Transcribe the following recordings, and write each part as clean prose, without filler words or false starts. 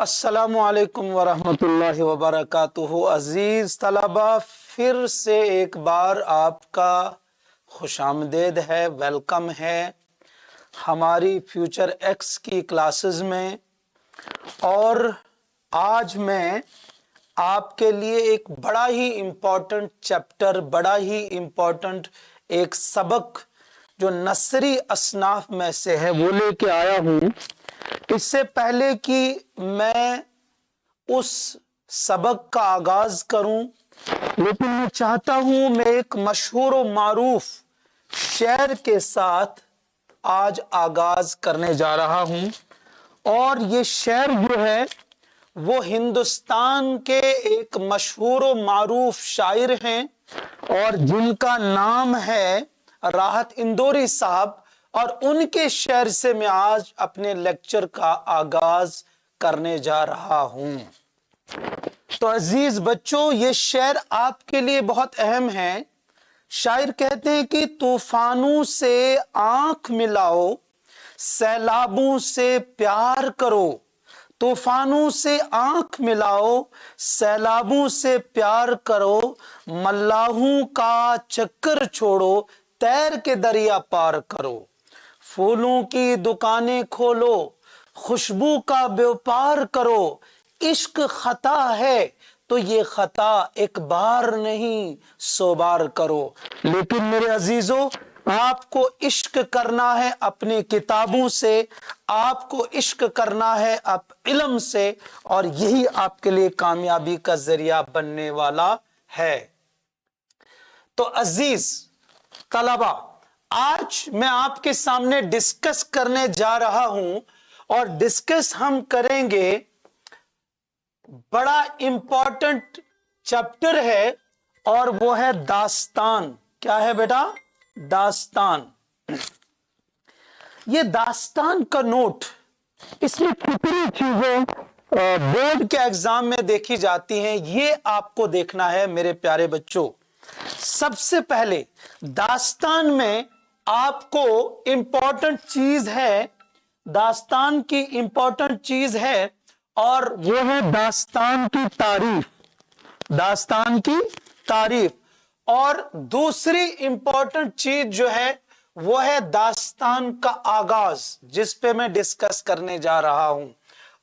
अस्सलामु अलैकुम वरहमतुल्लाहि वबरकातुहू। अजीज तलबा, फिर से एक बार आपका खुशामदीद है, वेलकम है हमारी फ्यूचर एक्स की क्लासेस में। और आज मैं आपके लिए एक बड़ा ही इम्पोर्टेंट चैप्टर, बड़ा ही इम्पोर्टेंट एक सबक जो नसरी असनाफ में से है वो लेके आया हूँ। इससे पहले कि मैं उस सबक का आगाज करूं, लेकिन मैं चाहता हूं मैं एक मशहूर व मारूफ शेर के साथ आज आगाज करने जा रहा हूं। और ये शेर जो है वो हिंदुस्तान के एक मशहूर व मारूफ शायर हैं और जिनका नाम है राहत इंदौरी साहब। और उनके शेर से मैं आज अपने लेक्चर का आगाज करने जा रहा हूं। तो अजीज बच्चों, ये शेर आपके लिए बहुत अहम है। शायर कहते हैं कि तूफानों से आंख मिलाओ, सैलाबों से प्यार करो। तूफानों से आंख मिलाओ, सैलाबों से प्यार करो। मल्लाहों का चक्कर छोड़ो, तैर के दरिया पार करो। फूलों की दुकानें खोलो, खुशबू का व्यापार करो। इश्क खता है तो ये खता एक बार नहीं 100 बार करो। लेकिन मेरे अजीजों, आपको इश्क करना है अपनी किताबों से, आपको इश्क करना है आप इल्म से, और यही आपके लिए कामयाबी का जरिया बनने वाला है। तो अजीज तलबा, आज मैं आपके सामने डिस्कस करने जा रहा हूं और डिस्कस हम करेंगे बड़ा इंपॉर्टेंट चैप्टर है और वो है दास्तान। क्या है बेटा? दास्तान। ये दास्तान का नोट, इसमें कितनी चीजें बोर्ड के एग्जाम में देखी जाती हैं ये आपको देखना है मेरे प्यारे बच्चों। सबसे पहले दास्तान में आपको इंपॉर्टेंट चीज है, दास्तान की इंपॉर्टेंट चीज है और वो है दास्तान की तारीफ। दास्तान की तारीफ। और दूसरी इंपॉर्टेंट चीज जो है वो है दास्तान का आगाज, जिस पे मैं डिस्कस करने जा रहा हूं।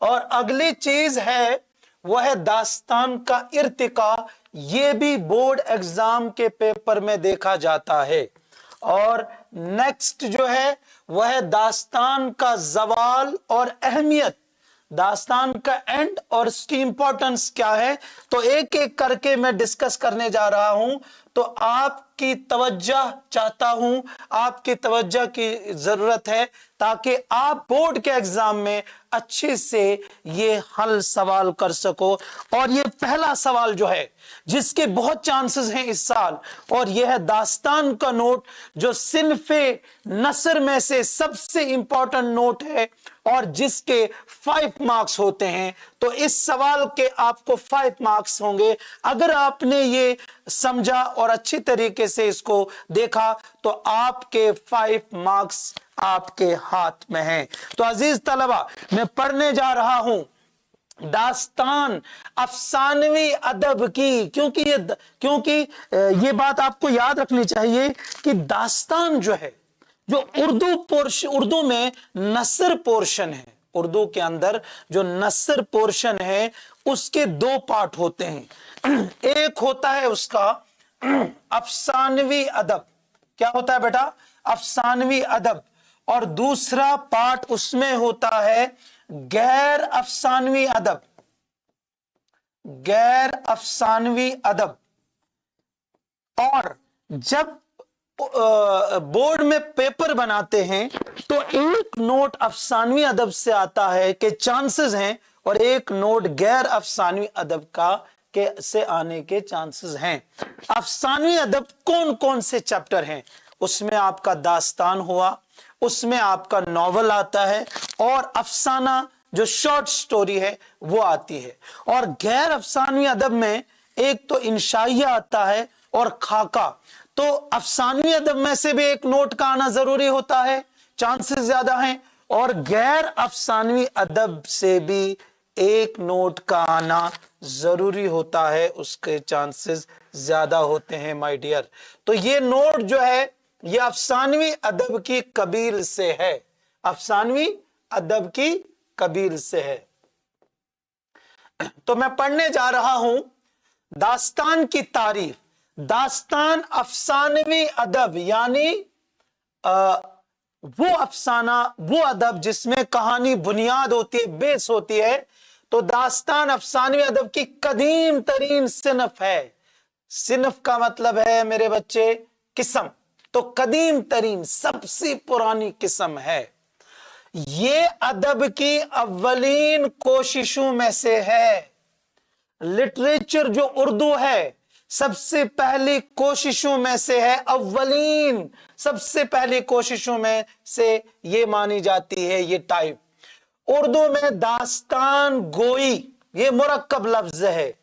और अगली चीज है वो है दास्तान का इर्तिका। ये भी बोर्ड एग्जाम के पेपर में देखा जाता है। और नेक्स्ट जो है वह है दास्तान का जवाल और अहमियत, दास्तान का एंड और इसकी इंपॉर्टेंस क्या है। तो एक एक करके मैं डिस्कस करने जा रहा हूं। तो आपकी तवज्जो चाहता हूं, आपकी तवज्जो की जरूरत है ताकि आप बोर्ड के एग्जाम में अच्छे से ये हल सवाल कर सको। और ये पहला सवाल जो है जिसके बहुत चांसेस हैं इस साल, और यह है दास्तान का नोट, जो सिन्फे नसर में से सबसे इंपॉर्टेंट नोट है और जिसके 5 मार्क्स होते हैं। तो इस सवाल के आपको 5 मार्क्स होंगे। अगर आपने ये समझा और अच्छी तरीके से इसको देखा तो आपके 5 मार्क्स आपके हाथ में हैं। तो अजीज तलबा, मैं पढ़ने जा रहा हूं दास्तान अफसानवी अदब की। क्योंकि ये बात आपको याद रखनी चाहिए कि दास्तान जो है, जो उर्दू में नसर पोर्शन है, उर्दू के अंदर जो नसर पोर्शन है उसके 2 पार्ट होते हैं। एक होता है उसका अफसानवी अदब। क्या होता है बेटा? अफसानवी अदब। और दूसरा पार्ट उसमें होता है गैर अफसानवी अदब। गैर अफसानवी अदब। और जब बोर्ड में पेपर बनाते हैं तो एक नोट अफसानवी अदब से आता है के चांसेस हैं और एक नोट गैर अफसानवी अदब का से आने के चांसेस हैं। अफसानवी अदब कौन कौन से चैप्टर हैं? उसमें आपका दास्तान हुआ, उसमें आपका नॉवल आता है, और अफसाना जो शॉर्ट स्टोरी है वो आती है। और गैर अफसानवी अदब में एक तो इंशाइया आता है और खाका। तो अफसानवी अदब में से भी एक नोट का आना जरूरी होता है, चांसेस ज्यादा हैं। और गैर अफसानवी अदब से भी एक नोट का आना जरूरी होता है, उसके चांसेस ज्यादा होते हैं माय डियर। तो ये नोट जो है ये अफसानवी अदब की कबील से है, अफसानवी अदब की कबील से है। तो मैं पढ़ने जा रहा हूं दास्तान की तारीफ। दास्तान अफसानवी अदब यानी वो अफसाना, वो अदब जिसमें कहानी बुनियाद होती है, बेस होती है। तो दास्तान अफसानवी अदब की कदीम तरीन सिनफ है। सिनफ का मतलब है मेरे बच्चे किस्म, तो कदीम तरीन सबसे पुरानी किस्म है। ये अदब की अव्वलीन कोशिशों में से है। लिटरेचर जो उर्दू है सबसे पहली कोशिशों में से है, अव्वलीन सबसे पहली कोशिशों में से ये मानी जाती है ये टाइप। उर्दू में दास्तान गोई ये मुरक्कब लफ्ज है।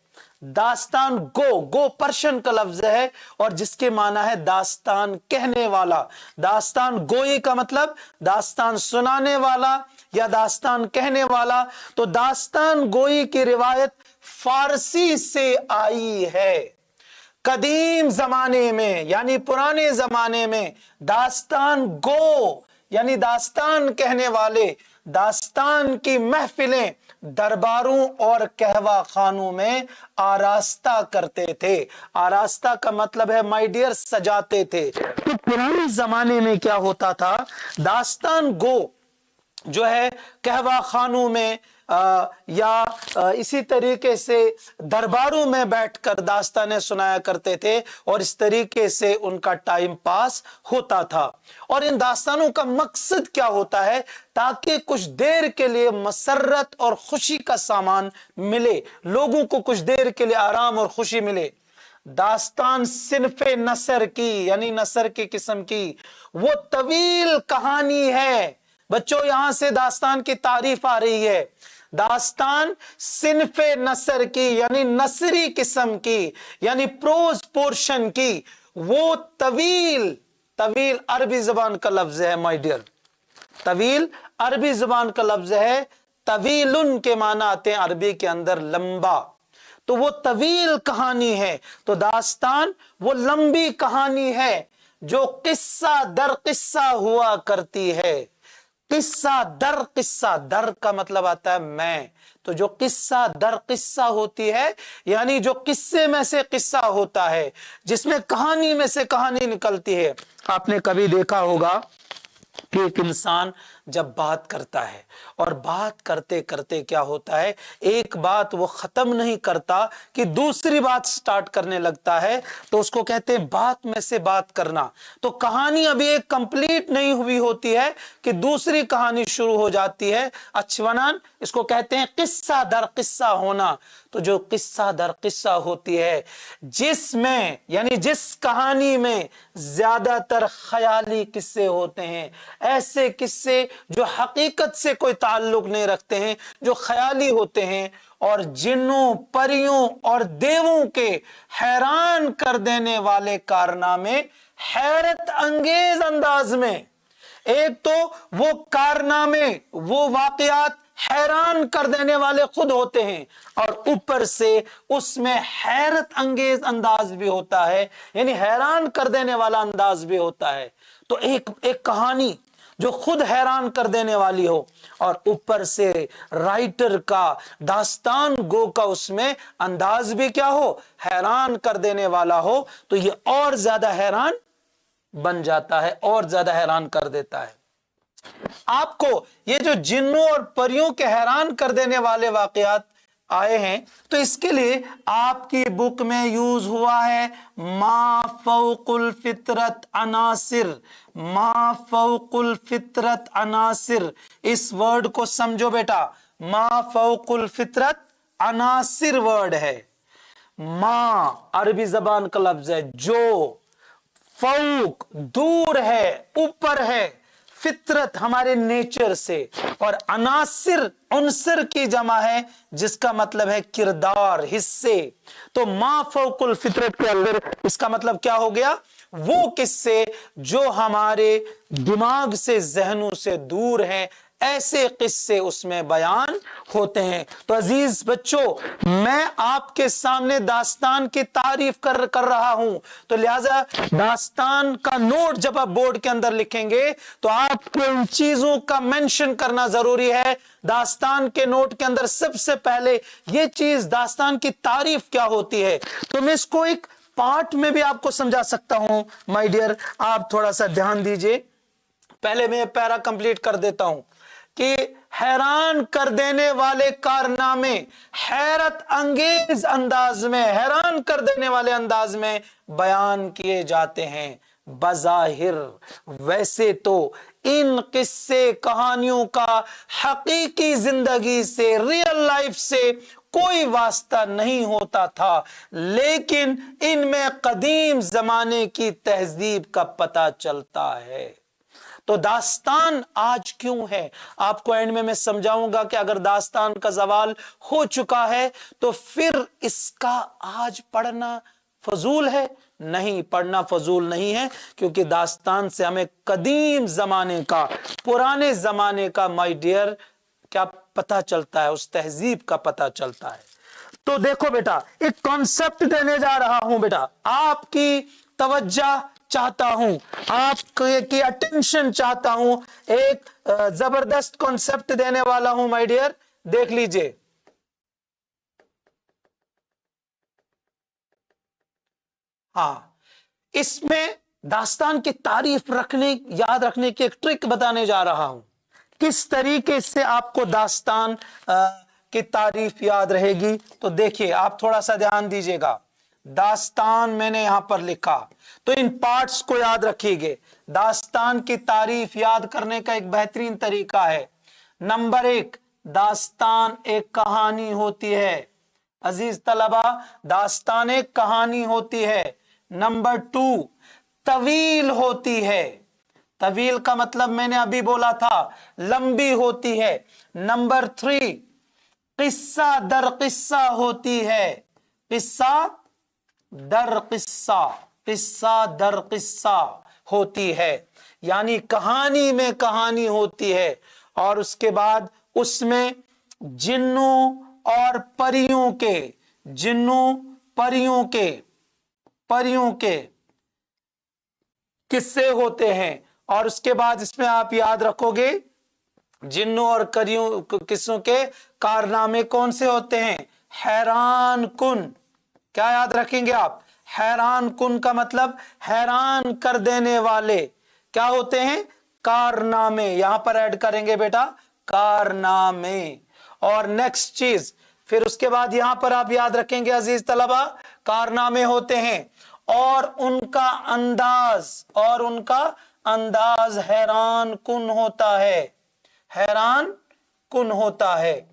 दास्तान गो पर्शियन का लफ्ज है और जिसके माना है दास्तान कहने वाला। दास्तान गोई का मतलब दास्तान सुनाने वाला या दास्तान कहने वाला। तो दास्तान गोई की रिवायत फारसी से आई है। कदीम जमाने में यानी पुराने जमाने में दास्तान गो यानी दास्तान कहने वाले दास्तान की महफिलें दरबारों और कहवा खानों में आरास्ता करते थे। आरास्ता का मतलब है माय डियर सजाते थे। तो पुराने जमाने में क्या होता था, दास्तान गो जो है कहवा खानों में या इसी तरीके से दरबारों में बैठकर दास्तानें सुनाया करते थे और इस तरीके से उनका टाइम पास होता था। और इन दास्तानों का मकसद क्या होता है, ताकि कुछ देर के लिए मसरत और खुशी का सामान मिले, लोगों को कुछ देर के लिए आराम और खुशी मिले। दास्तान सिनफे नसर की यानी नसर की किस्म की वो तवील कहानी है। बच्चों यहां से दास्तान की तारीफ आ रही है। दास्तान सिनफे नसर की यानी नसरी किस्म की यानी प्रोज पोर्शन की वो तवील अरबी जबान का लफ्ज है माय डियर। तवील अरबी जबान का लफ्ज है। तवीलुन के माना आते हैं अरबी के अंदर लंबा। तो वो तवील कहानी है। तो दास्तान वो लंबी कहानी है जो किस्सा दर किस्सा हुआ करती है। किस्सा दर का मतलब आता है मैं। तो जो किस्सा दर किस्सा होती है यानी जो किस्से में से किस्सा होता है, जिसमें कहानी में से कहानी निकलती है। आपने कभी देखा होगा कि एक इंसान जब बात करता है और बात करते करते क्या होता है, एक बात वो खत्म नहीं करता कि दूसरी बात स्टार्ट करने लगता है, तो उसको कहते हैं बात में से बात करना। तो कहानी अभी एक कंप्लीट नहीं हुई होती है कि दूसरी कहानी शुरू हो जाती है। अच्छवनान इसको कहते हैं किस्सा दर किस्सा होना। तो जो किस्सा दर किस्सा होती है, जिसमें यानी जिस कहानी में ज्यादातर ख्याली किस्से होते हैं, ऐसे किस्से जो हकीकत से कोई ताल्लुक नहीं रखते हैं, जो ख्याली होते हैं और जिन्नों परियों और देवों के हैरान कर देने वाले कारनामे हैरत अंगेज अंदाज में। एक तो वो कारनामे वो वाकयात हैरान कर देने वाले खुद होते हैं और ऊपर से उसमें हैरत अंगेज अंदाज भी होता है, यानी हैरान कर देने वाला अंदाज भी होता है। तो एक कहानी जो खुद हैरान कर देने वाली हो और ऊपर से राइटर का दास्तान गो का उसमें अंदाज भी क्या हो, हैरान कर देने वाला हो, तो ये और ज्यादा हैरान बन जाता है, और ज्यादा हैरान कर देता है आपको। ये जो जिन्नों और परियों के हैरान कर देने वाले वाकयात आए हैं, तो इसके लिए आपकी बुक में यूज हुआ है मा फौकुल फितरत अनासिर। मा फौकुल फितरत अनासिर, इस वर्ड को समझो बेटा। मा फौकुल फितरत अनासिर वर्ड है। मा अरबी जबान का लफ्ज है, जो फौक दूर है, ऊपर है, फितरत हमारे नेचर से, और अनासिर उनसर की जमा है जिसका मतलब है किरदार, हिस्से। तो मा फौकुल फितरत के अंदर इसका मतलब क्या हो गया, वो किस्से जो हमारे दिमाग से, जहनों से दूर हैं, ऐसे किस्से उसमें बयान होते हैं। तो अजीज बच्चों, मैं आपके सामने दास्तान की तारीफ कर रहा हूं, तो लिहाजा दास्तान का नोट जब आप बोर्ड के अंदर लिखेंगे तो आपको इन चीजों का मेंशन करना जरूरी है। दास्तान के नोट के अंदर सबसे पहले ये चीज, दास्तान की तारीफ क्या होती है, तो मैं इसको एक पार्ट में भी आपको समझा सकता हूं। माय डियर, आप थोड़ा सा ध्यान दीजिए। पहले मैं पैरा कंप्लीट कर देता हूं कि हैरान कर देने वाले कारनामे हैरत अंगेज अंदाज में, हैरान कर देने वाले अंदाज में बयान किए जाते हैं। बज़ाहिर वैसे तो इन किस्से कहानियों का हकीकी जिंदगी से, रियल लाइफ से कोई वास्ता नहीं होता था, लेकिन इनमें कदीम जमाने की तहजीब का पता चलता है। तो दास्तान आज क्यों है, आपको एंड में मैं समझाऊंगा कि अगर दास्तान का सवाल हो चुका है तो फिर इसका आज पढ़ना फजूल है। नहीं, पढ़ना फजूल नहीं है, क्योंकि दास्तान से हमें कदीम जमाने का, पुराने जमाने का माय डियर क्या पता चलता है, उस तहजीब का पता चलता है। तो देखो बेटा, एक कॉन्सेप्ट देने जा रहा हूं बेटा, आपकी तवज्जो चाहता हूं, आपकी अटेंशन चाहता हूं, एक जबरदस्त कॉन्सेप्ट देने वाला हूं माय डियर, देख लीजिए। हाँ, इसमें दास्तान की तारीफ याद रखने की एक ट्रिक बताने जा रहा हूं, किस तरीके से आपको दास्तान की तारीफ याद रहेगी। तो देखिए, आप थोड़ा सा ध्यान दीजिएगा। दास्तान मैंने यहां पर लिखा, तो इन पार्ट्स को याद रखिएगा। दास्तान की तारीफ याद करने का एक बेहतरीन तरीका है। नंबर 1, दास्तान एक कहानी होती है। अजीज तलबा, दास्तान एक कहानी होती है। नंबर 2, तवील होती है। तवील का मतलब मैंने अभी बोला था, लंबी होती है। नंबर 3, किस्सा दर किस्सा होती है। किस्सा दर किस्सा, किस्सा दर किस्सा होती है, यानी कहानी में कहानी होती है। और उसके बाद उसमें जिन्नों और परियों के, जिन्नों परियों के किस्से होते हैं। और उसके बाद इसमें आप याद रखोगे, जिन्नों और किस्सों के कारनामे कौन से होते हैं, हैरान कुन। क्या याद रखेंगे आप, हैरान कुन का मतलब हैरान कर देने वाले क्या होते हैं, कारनामे। यहां पर ऐड करेंगे बेटा, कारनामे। और नेक्स्ट चीज, फिर उसके बाद यहां पर आप याद रखेंगे अजीज तलबा, कारनामे होते हैं और उनका अंदाज हैरान कुन होता है, हैरान कुन होता है।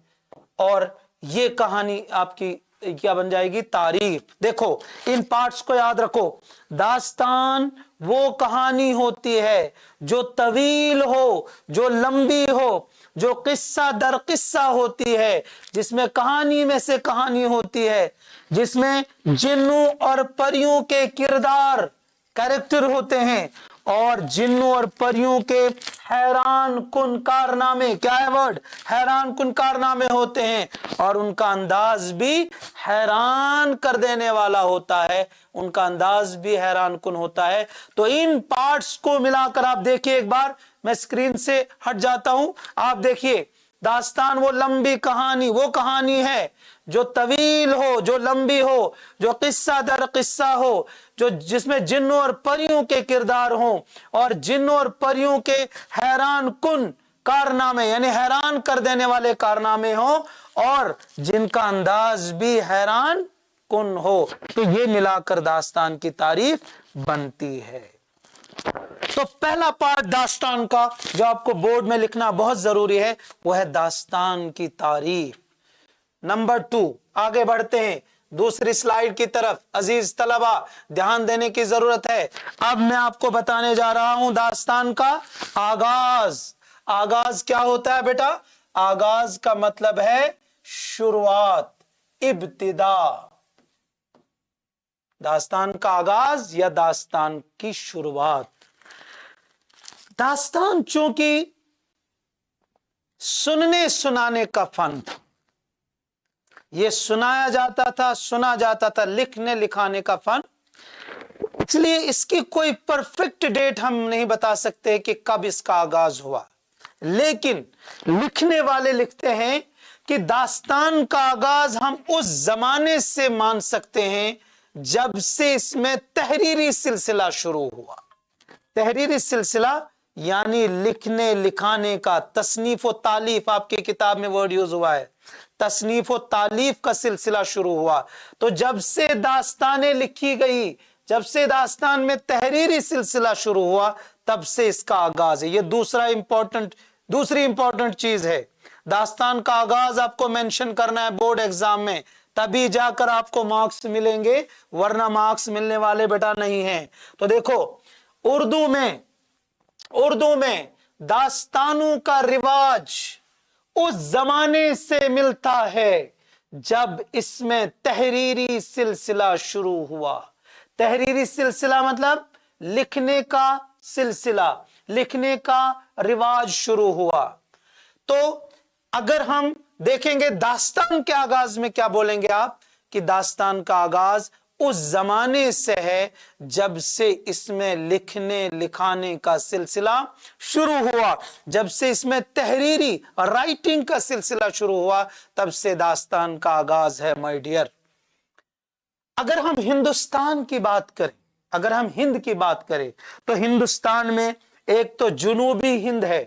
और ये कहानी आपकी क्या बन जाएगी, तारीफ। देखो, इन पार्ट्स को याद रखो। दास्तान वो कहानी होती है जो तवील हो, जो लंबी हो, जो किस्सा दर किस्सा होती है, जिसमें कहानी में से कहानी होती है, जिसमें जिन्नों और परियों के किरदार, कैरेक्टर होते हैं, और जिन्नों और परियों के हैरान कुन कारनामे, क्या है वर्ड, हैरान कुन कारनामे होते हैं। और उनका अंदाज भी हैरान कर देने वाला होता है, उनका अंदाज भी हैरान कुन होता है। तो इन पार्ट्स को मिलाकर आप देखिए एक बार, मैं स्क्रीन से हट जाता हूं, आप देखिए। दास्तान वो लंबी कहानी, वो कहानी है जो तवील हो, जो लंबी हो, जो किस्सा दर किस्सा हो, जो जिसमें जिन्नों और परियों के किरदार हों, और जिन्नों और परियों के हैरान कुन कारनामे, यानी हैरान कर देने वाले कारनामे हों, और जिनका अंदाज भी हैरान कुन हो। तो ये मिलाकर दास्तान की तारीफ बनती है। तो पहला पार्ट दास्तान का जो आपको बोर्ड में लिखना बहुत जरूरी है, वो है दास्तान की तारीफ। नंबर 2, आगे बढ़ते हैं दूसरी स्लाइड की तरफ। अजीज तलबा, ध्यान देने की जरूरत है। अब मैं आपको बताने जा रहा हूं दास्तान का आगाज। आगाज क्या होता है बेटा, आगाज का मतलब है शुरुआत, इब्तिदा। दास्तान का आगाज या दास्तान की शुरुआत। दास्तान चूंकि सुनने सुनाने का फन था, यह सुनाया जाता था, सुना जाता था, लिखने लिखाने का फन, इसलिए इसकी कोई परफेक्ट डेट हम नहीं बता सकते कि कब इसका आगाज हुआ। लेकिन लिखने वाले लिखते हैं कि दास्तान का आगाज हम उस जमाने से मान सकते हैं जब से इसमें तहरीरी सिलसिला शुरू हुआ। तहरीरी सिलसिला यानी लिखने लिखाने का, तसनीफ व तालीफ, आपकी किताब में वर्ड यूज हुआ है, तसनीफ व तालीफ का सिलसिला शुरू हुआ। तो जब से दास्तानें लिखी गई, जब से दास्तान में तहरीरी सिलसिला शुरू हुआ, तब से इसका आगाज है। ये दूसरी इंपॉर्टेंट चीज है। दास्तान का आगाज आपको मेंशन करना है बोर्ड एग्जाम में, तभी जाकर आपको मार्क्स मिलेंगे, वरना मार्क्स मिलने वाले बेटा नहीं हैं। तो देखो, उर्दू में दास्तानों का रिवाज उस जमाने से मिलता है जब इसमें तहरीरी सिलसिला शुरू हुआ। तहरीरी सिलसिला मतलब लिखने का सिलसिला, लिखने का रिवाज शुरू हुआ। तो अगर हम देखेंगे दास्तान के आगाज में क्या बोलेंगे आप, कि दास्तान का आगाज उस जमाने से है जब से इसमें लिखने लिखाने का सिलसिला शुरू हुआ, जब से इसमें तहरीरी राइटिंग का सिलसिला शुरू हुआ, तब से दास्तान का आगाज है माय डियर। अगर हम हिंदुस्तान की बात करें, अगर हम हिंद की बात करें, तो हिंदुस्तान में एक तो जुनूबी हिंद है,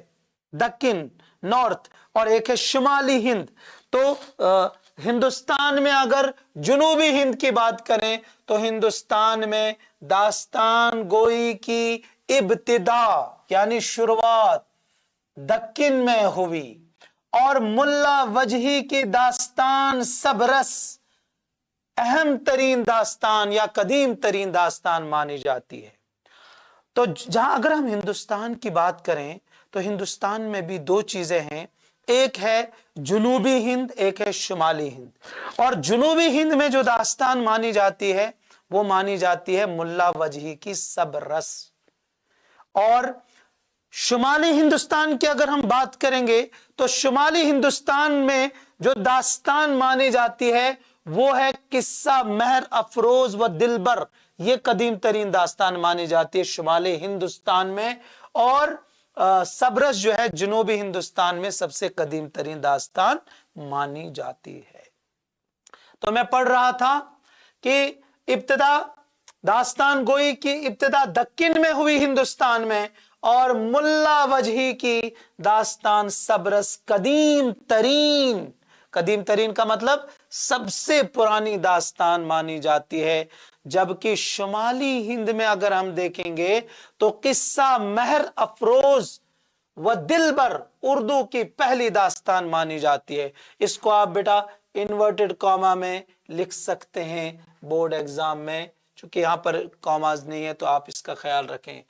दक्कन नॉर्थ, और एक है शुमाली हिंद। तो हिंदुस्तान में अगर जुनूबी हिंद की बात करें तो हिंदुस्तान में दास्तान गोई की इब्तिदा यानी शुरुआत दक्कन में हुई, और मुल्ला वजही की दास्तान सबरस अहम तरीन दास्तान या कदीम तरीन दास्तान मानी जाती है। तो जहां अगर हम हिंदुस्तान की बात करें तो हिंदुस्तान में भी दो चीजें हैं, एक है जुनूबी हिंद, एक है शुमाली हिंद। और जुनूबी हिंद में जो दास्तान मानी जाती है वो मानी जाती है मुल्ला वजही की सबरस। और शुमाली हिंदुस्तान की अगर हम बात करेंगे तो शुमाली हिंदुस्तान में जो दास्तान मानी जाती है वो है किस्सा महर अफरोज व दिलबर। ये कदीम तरीन दास्तान मानी जाती है शुमाली हिंदुस्तान में, और सबरस जो है जनूबी हिंदुस्तान में सबसे कदीम तरीन दास्तान मानी जाती है। तो मैं पढ़ रहा था कि इब्तिदा दास्तान गोई की इब्तिदा दक्कन में हुई हिंदुस्तान में, और मुल्ला वजही की दास्तान सबरस कदीम तरीन का मतलब सबसे पुरानी दास्तान मानी जाती है। जबकि शुमाली हिंद में अगर हम देखेंगे तो किस्सा महर अफरोज व दिलबर उर्दू की पहली दास्तान मानी जाती है। इसको आप बेटा इन्वर्टेड कॉमा में लिख सकते हैं बोर्ड एग्जाम में, चूंकि यहां पर कॉमाज नहीं है तो आप इसका ख्याल रखें।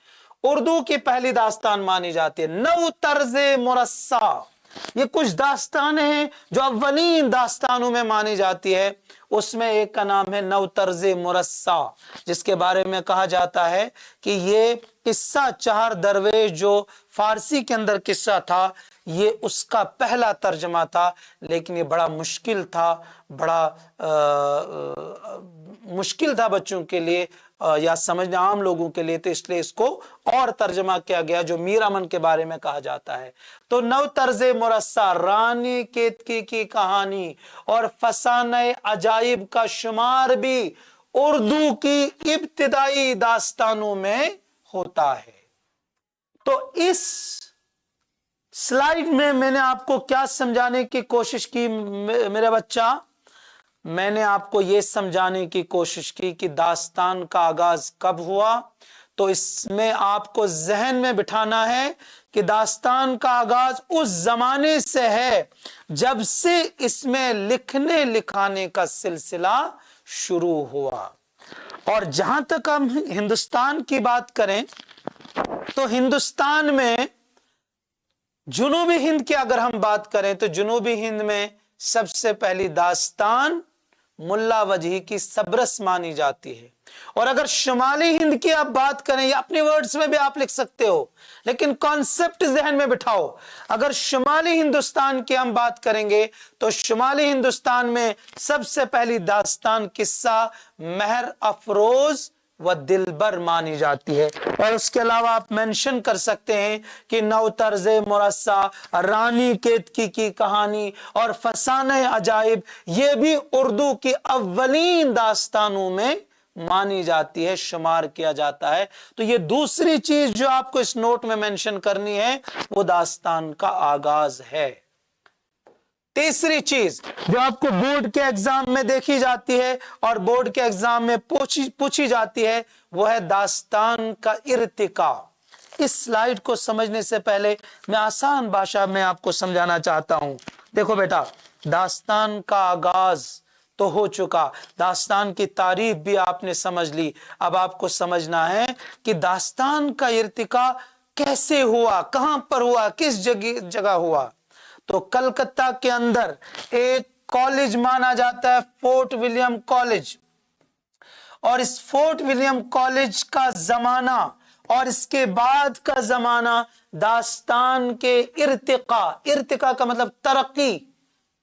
उर्दू की पहली दास्तान मानी जाती है। नौ तर्जे मुरस्सा, ये कुछ दास्तान हैं जो अव्वलीन दास्तानों में मानी जाती है। उसमें एक का नाम है नौ तर्जे मुरस्सा, जिसके बारे में कहा जाता है कि ये किस्सा चार दरवेश जो फारसी के अंदर किस्सा था, ये उसका पहला तर्जमा था, लेकिन ये बड़ा मुश्किल था, मुश्किल था बच्चों के लिए या समझना आम लोगों के लिए, तो इसलिए इसको और तर्जमा किया गया जो मीर अमन के बारे में कहा जाता है। तो नौ तर्जे मुरस्सा, रानी केतकी की कहानी और फसाने अजाइब का शुमार भी उर्दू की इब्तिदाई दास्तानों में होता है। तो इस स्लाइड में मैंने आपको क्या समझाने की कोशिश की मेरे बच्चा, मैंने आपको यह समझाने की कोशिश की कि दास्तान का आगाज कब हुआ। तो इसमें आपको जहन में बिठाना है कि दास्तान का आगाज उस जमाने से है जब से इसमें लिखने लिखाने का सिलसिला शुरू हुआ। और जहां तक हम हिंदुस्तान की बात करें तो हिंदुस्तान में जुनूबी हिंद की अगर हम बात करें तो जुनूबी हिंद में सबसे पहली दास्तान मुल्ला वजही की सबरस मानी जाती है। और अगर शुमाली हिंद की आप बात करें, या अपने वर्ड्स में भी आप लिख सकते हो, लेकिन कॉन्सेप्ट जहन में बिठाओ। अगर शुमाली हिंदुस्तान की हम बात करेंगे तो शुमाली हिंदुस्तान में सबसे पहली दास्तान किस्सा महर अफरोज व दिलबर मानी जाती है। और उसके अलावा आप मेंशन कर सकते हैं कि नौ तर्ज़े मुरस्सा, रानी केतकी की कहानी और फसाने अजाइब, ये भी उर्दू की अव्वलीन दास्तानों में मानी जाती है, शुमार किया जाता है। तो ये दूसरी चीज जो आपको इस नोट में मेंशन करनी है वो दास्तान का आगाज है। तीसरी चीज जो आपको बोर्ड के एग्जाम में देखी जाती है और बोर्ड के एग्जाम में पूछी जाती है वो है दास्तान का इर्तिका। इस स्लाइड को समझने से पहले मैं आसान भाषा में आपको समझाना चाहता हूं। देखो बेटा, दास्तान का आगाज तो हो चुका, दास्तान की तारीफ भी आपने समझ ली। अब आपको समझना है कि दास्तान का इर्तिका कैसे हुआ, कहां पर हुआ, किस जगह हुआ। तो कलकत्ता के अंदर एक कॉलेज माना जाता है, फोर्ट विलियम कॉलेज, और इस फोर्ट विलियम कॉलेज का जमाना और इसके बाद का जमाना दास्तान के इर्तिका का मतलब तरक्की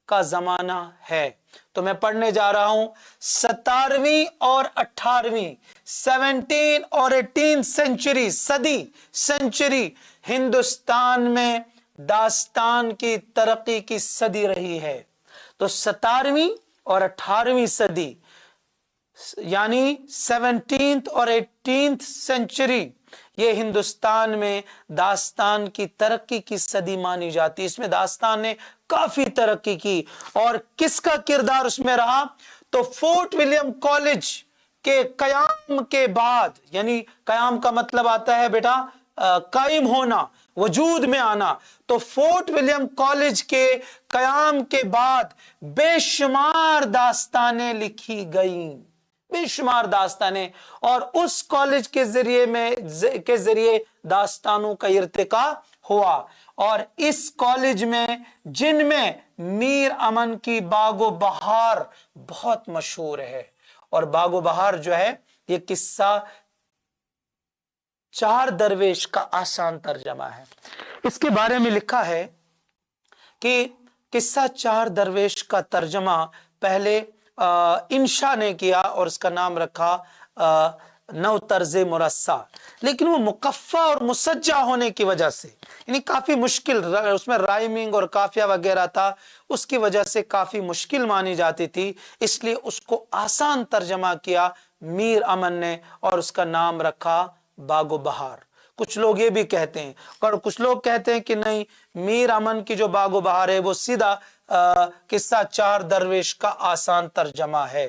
का जमाना है। तो मैं पढ़ने जा रहा हूं 17वीं और 18वीं, 17 और 18 सेंचुरी, सेंचुरी हिंदुस्तान में दास्तान की तरक्की की सदी रही है। तो 17वीं और 18वीं सदी यानी 17th और 18th सेंचुरी, ये हिंदुस्तान में दास्तान की तरक्की की सदी मानी जाती है। इसमें दास्तान ने काफी तरक्की की। और किसका किरदार उसमें रहा? तो फोर्ट विलियम कॉलेज के कयाम के बाद, यानी कयाम का मतलब आता है बेटा कायम होना, वजूद में आना। तो फोर्ट विलियम कॉलेज के कयाम के बाद बेशुमार दास्तानें लिखी गईं, बेशुमार दास्तानें, और उस कॉलेज के जरिए दास्तानों का इर्तिका हुआ। और इस कॉलेज में जिनमें मीर अमन की बागो बहार बहुत मशहूर है। और बागो बहार जो है ये किस्सा चार दरवेश का आसान तर्जमा है। इसके बारे में लिखा है कि किस्सा चार दरवेश का तर्जमा पहले इंशा ने किया और उसका नाम रखा नौ तर्ज़े मुरस्सा, लेकिन वो मुकफ़ा और मुसज्जा होने की वजह से, यानी काफी मुश्किल, उसमें राइमिंग और काफिया वगैरह था, उसकी वजह से काफी मुश्किल मानी जाती थी, इसलिए उसको आसान तर्जमा किया मीर अमन ने और उसका नाम रखा बागो बहार। कुछ लोग ये भी कहते हैं और कुछ लोग कहते हैं कि नहीं, मीर अमन की जो बागो बहार है वो सीधा किस्सा चार दरवेश का आसान तर्जमा है।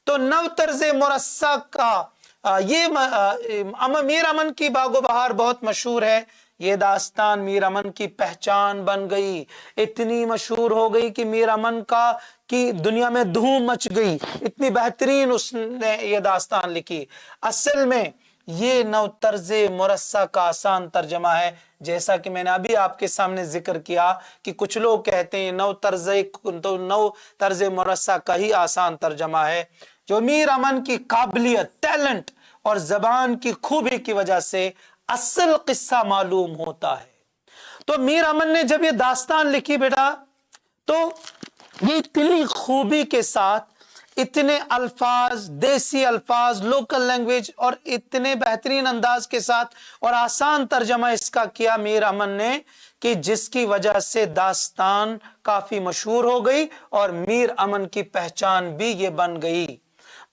तो नव तर्ज़े मुरस्सा का मीर अमन की बागो बहार बहुत मशहूर है। ये दास्तान मीर अमन की पहचान बन गई, इतनी मशहूर हो गई कि मीर अमन की दुनिया में धूम मच गई, इतनी बेहतरीन उसने ये दास्तान लिखी। असल में ये नौ तर्ज़े मुरस्सा का आसान तर्जमा है, जैसा कि मैंने अभी आपके सामने जिक्र किया कि कुछ लोग कहते हैं नौ तर्ज़े मुरस्सा का ही आसान तर्जमा है, जो मीर अमन की काबिलियत, टैलेंट और जबान की खूबी की वजह से असल किस्सा मालूम होता है। तो मीर अमन ने जब ये दास्तान लिखी बेटा, तो ये इतनी खूबी के साथ, इतने अल्फाज, देसी अल्फाज, लोकल लैंग्वेज और इतने बेहतरीन अंदाज के साथ और आसान तर्जमा इसका किया मीर अमन ने कि जिसकी वजह से दास्तान काफी मशहूर हो गई और मीर अमन की पहचान भी ये बन गई।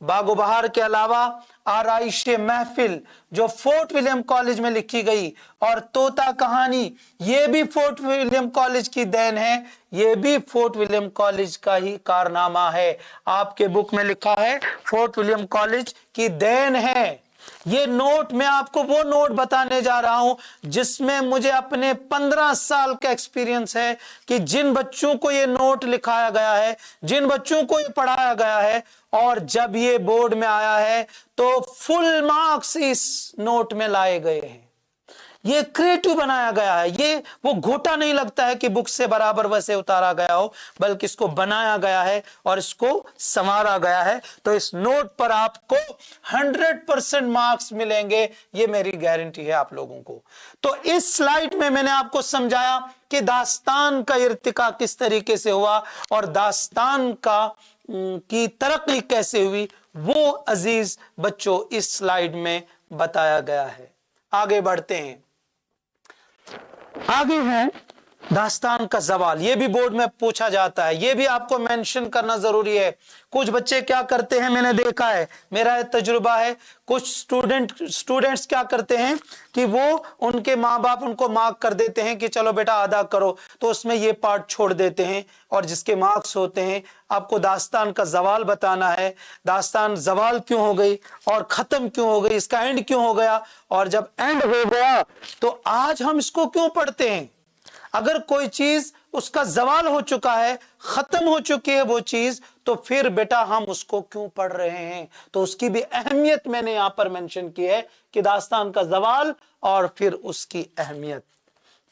बागो बहार के अलावा आराइशे महफिल जो फोर्ट विलियम कॉलेज में लिखी गई और तोता कहानी, ये भी फोर्ट विलियम कॉलेज की देन है, ये भी फोर्ट विलियम कॉलेज का ही कारनामा है। आपके बुक में लिखा है फोर्ट विलियम कॉलेज की देन है। ये नोट मैं आपको वो नोट बताने जा रहा हूं जिसमें मुझे अपने 15 साल का एक्सपीरियंस है कि जिन बच्चों को ये नोट लिखाया गया है, जिन बच्चों को ये पढ़ाया गया है, और जब ये बोर्ड में आया है तो फुल मार्क्स इस नोट में लाए गए हैं। ये क्रिएटिव बनाया गया है, ये वो घोटा नहीं लगता है कि बुक से बराबर वैसे उतारा गया हो, बल्कि इसको बनाया गया है और इसको संवारा गया है। तो इस नोट पर आपको 100% मार्क्स मिलेंगे, ये मेरी गारंटी है आप लोगों को। तो इस स्लाइड में मैंने आपको समझाया कि दास्तान का इर्तिका किस तरीके से हुआ और दास्तान की तरक्की कैसे हुई, वो अजीज बच्चों इस स्लाइड में बताया गया है। आगे बढ़ते हैं। आगे है दास्तान का जवाल। ये भी बोर्ड में पूछा जाता है, ये भी आपको मेंशन करना जरूरी है। कुछ बच्चे क्या करते हैं, मैंने देखा है, मेरा तजुर्बा है, कुछ स्टूडेंट्स क्या करते हैं कि वो उनके माँ बाप उनको मार्क कर देते हैं कि चलो बेटा अदा करो, तो उसमें ये पार्ट छोड़ देते हैं और जिसके मार्क्स होते हैं आपको दास्तान का जवाल बताना है। दास्तान जवाल क्यों हो गई और खत्म क्यों हो गई, इसका एंड क्यों हो गया, और जब एंड हो गया तो आज हम इसको क्यों पढ़ते हैं। अगर कोई चीज उसका जवाल हो चुका है, खत्म हो चुकी है वो चीज, तो फिर बेटा हम उसको क्यों पढ़ रहे हैं। तो उसकी भी अहमियत मैंने यहां पर मेंशन की है कि दास्तान का जवाल और फिर उसकी अहमियत।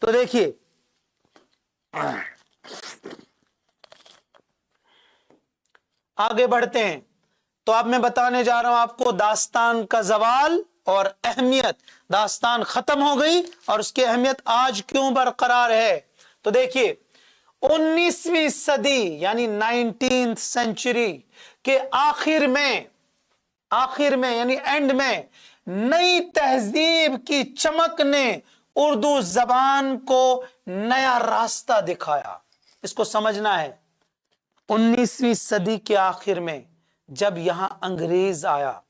तो देखिए आगे बढ़ते हैं। तो अब मैं बताने जा रहा हूं आपको दास्तान का जवाल और अहमियत। दास्तान खत्म हो गई और उसकी अहमियत आज क्यों बरकरार है। तो देखिए 19वीं सदी यानी 19th सेंचुरी के आखिर में यानी एंड में नई तहजीब की चमक ने उर्दू जबान को नया रास्ता दिखाया। इसको समझना है। 19वीं सदी के आखिर में जब यहां अंग्रेज आया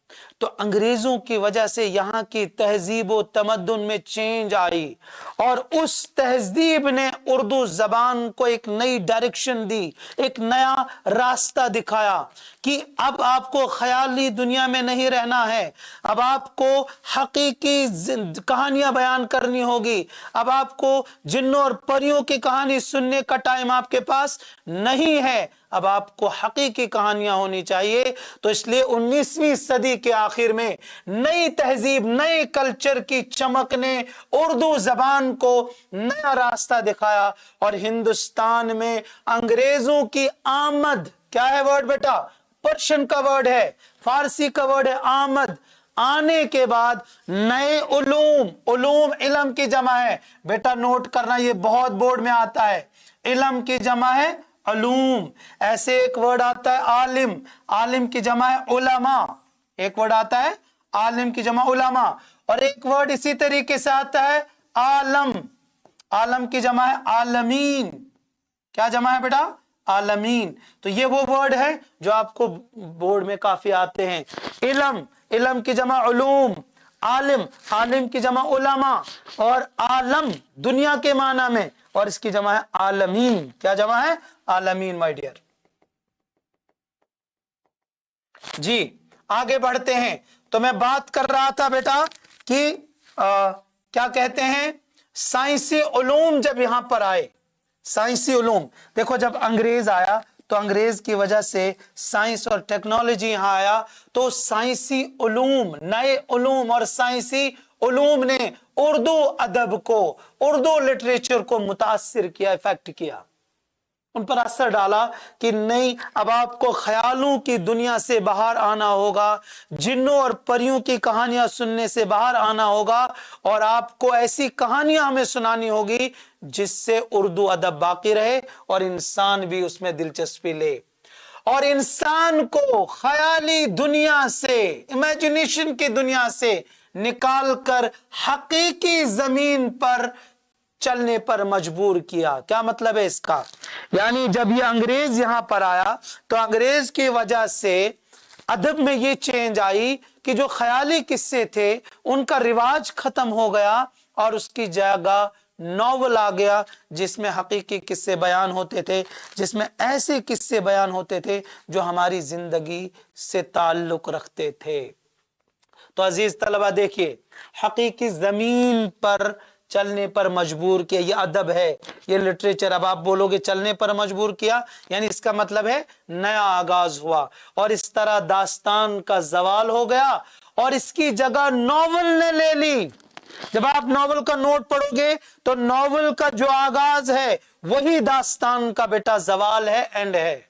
तो अंग्रेजों की वजह से यहां की तहजीब व तमद्दुन में चेंज आई और उस तहजीब ने उर्दू जबान को एक नई डायरेक्शन दी, एक नया रास्ता दिखाया कि अब आपको ख्याली दुनिया में नहीं रहना है, अब आपको हकीकी कहानियां बयान करनी होगी, अब आपको जिन्नों और परियों की कहानी सुनने का टाइम आपके पास नहीं है, अब आपको हकीकी कहानियां होनी चाहिए। तो इसलिए 19वीं सदी के आखिर में नई तहजीब, नए कल्चर की चमक ने उर्दू जबान को नया रास्ता दिखाया और हिंदुस्तान में अंग्रेजों की आमद, क्या है वर्ड बेटा, पर्शियन का वर्ड है, फारसी का वर्ड है आमद, आने के बाद नए उलूम इल्म की जमा है बेटा, नोट करना, ये बहुत बोर्ड में आता है। इल्म की जमा है उलूम। ऐसे एक वर्ड आता है आलिम, आलिम की जमा है उलमा, एक वर्ड आता है आलिम की जमा उलमा, और एक वर्ड इसी तरीके से आता है आलम, आलम की जमा है आलमीन, क्या जमा है बेटा, आलमीन। तो ये वो वर्ड है जो आपको बोर्ड में काफी आते हैं। इल्म की जमा उलूम, आलिम की जमा उलमा, और आलम दुनिया के माना में, और इसकी जमा है आलमीन, क्या जमा है, आलमीन माय डियर। जी आगे बढ़ते हैं। तो मैं बात कर रहा था बेटा कि क्या कहते हैं, साइंसी उलूम जब यहां पर आए, साइंसी उलूम, देखो जब अंग्रेज आया तो अंग्रेज की वजह से साइंस और टेक्नोलॉजी यहां आया, तो साइंसी उलूम, नए उलूम और साइंसी उलूम ने उर्दू अदब को, उर्दू लिटरेचर को मुतासिर किया, इफेक्ट किया, उन पर असर डाला कि नहीं, अब आपको ख्यालों की दुनिया से बाहर आना होगा, जिन्नों और परियों की कहानियां सुनने से बाहर आना होगा, और आपको ऐसी कहानियां हमें सुनानी होगी जिससे उर्दू अदब बाकी रहे और इंसान भी उसमें दिलचस्पी ले, और इंसान को ख्याली दुनिया से, इमेजिनेशन की दुनिया से निकालकर हकीकी जमीन पर चलने पर मजबूर किया। क्या मतलब है इसका, यानी जब ये अंग्रेज यहां पर आया तो अंग्रेज की वजह से अदब में ये चेंज आई कि जो ख्याली किस्से थे उनका रिवाज खत्म हो गया और उसकी जगह नॉवल आ गया जिसमें हकीकी किस्से बयान होते थे, जिसमें ऐसे किस्से बयान होते थे जो हमारी जिंदगी से ताल्लुक रखते थे। तो अजीज तलबा देखिए, हकीकी जमीन पर चलने पर मजबूर किया, ये अदब है, ये लिटरेचर। अब आप बोलोगे चलने पर मजबूर किया, यानी इसका मतलब है नया आगाज हुआ, और इस तरह दास्तान का जवाल हो गया और इसकी जगह नॉवल ने ले ली। जब आप नॉवल का नोट पढ़ोगे तो नॉवल का जो आगाज है वही दास्तान का बेटा जवाल है, एंड है।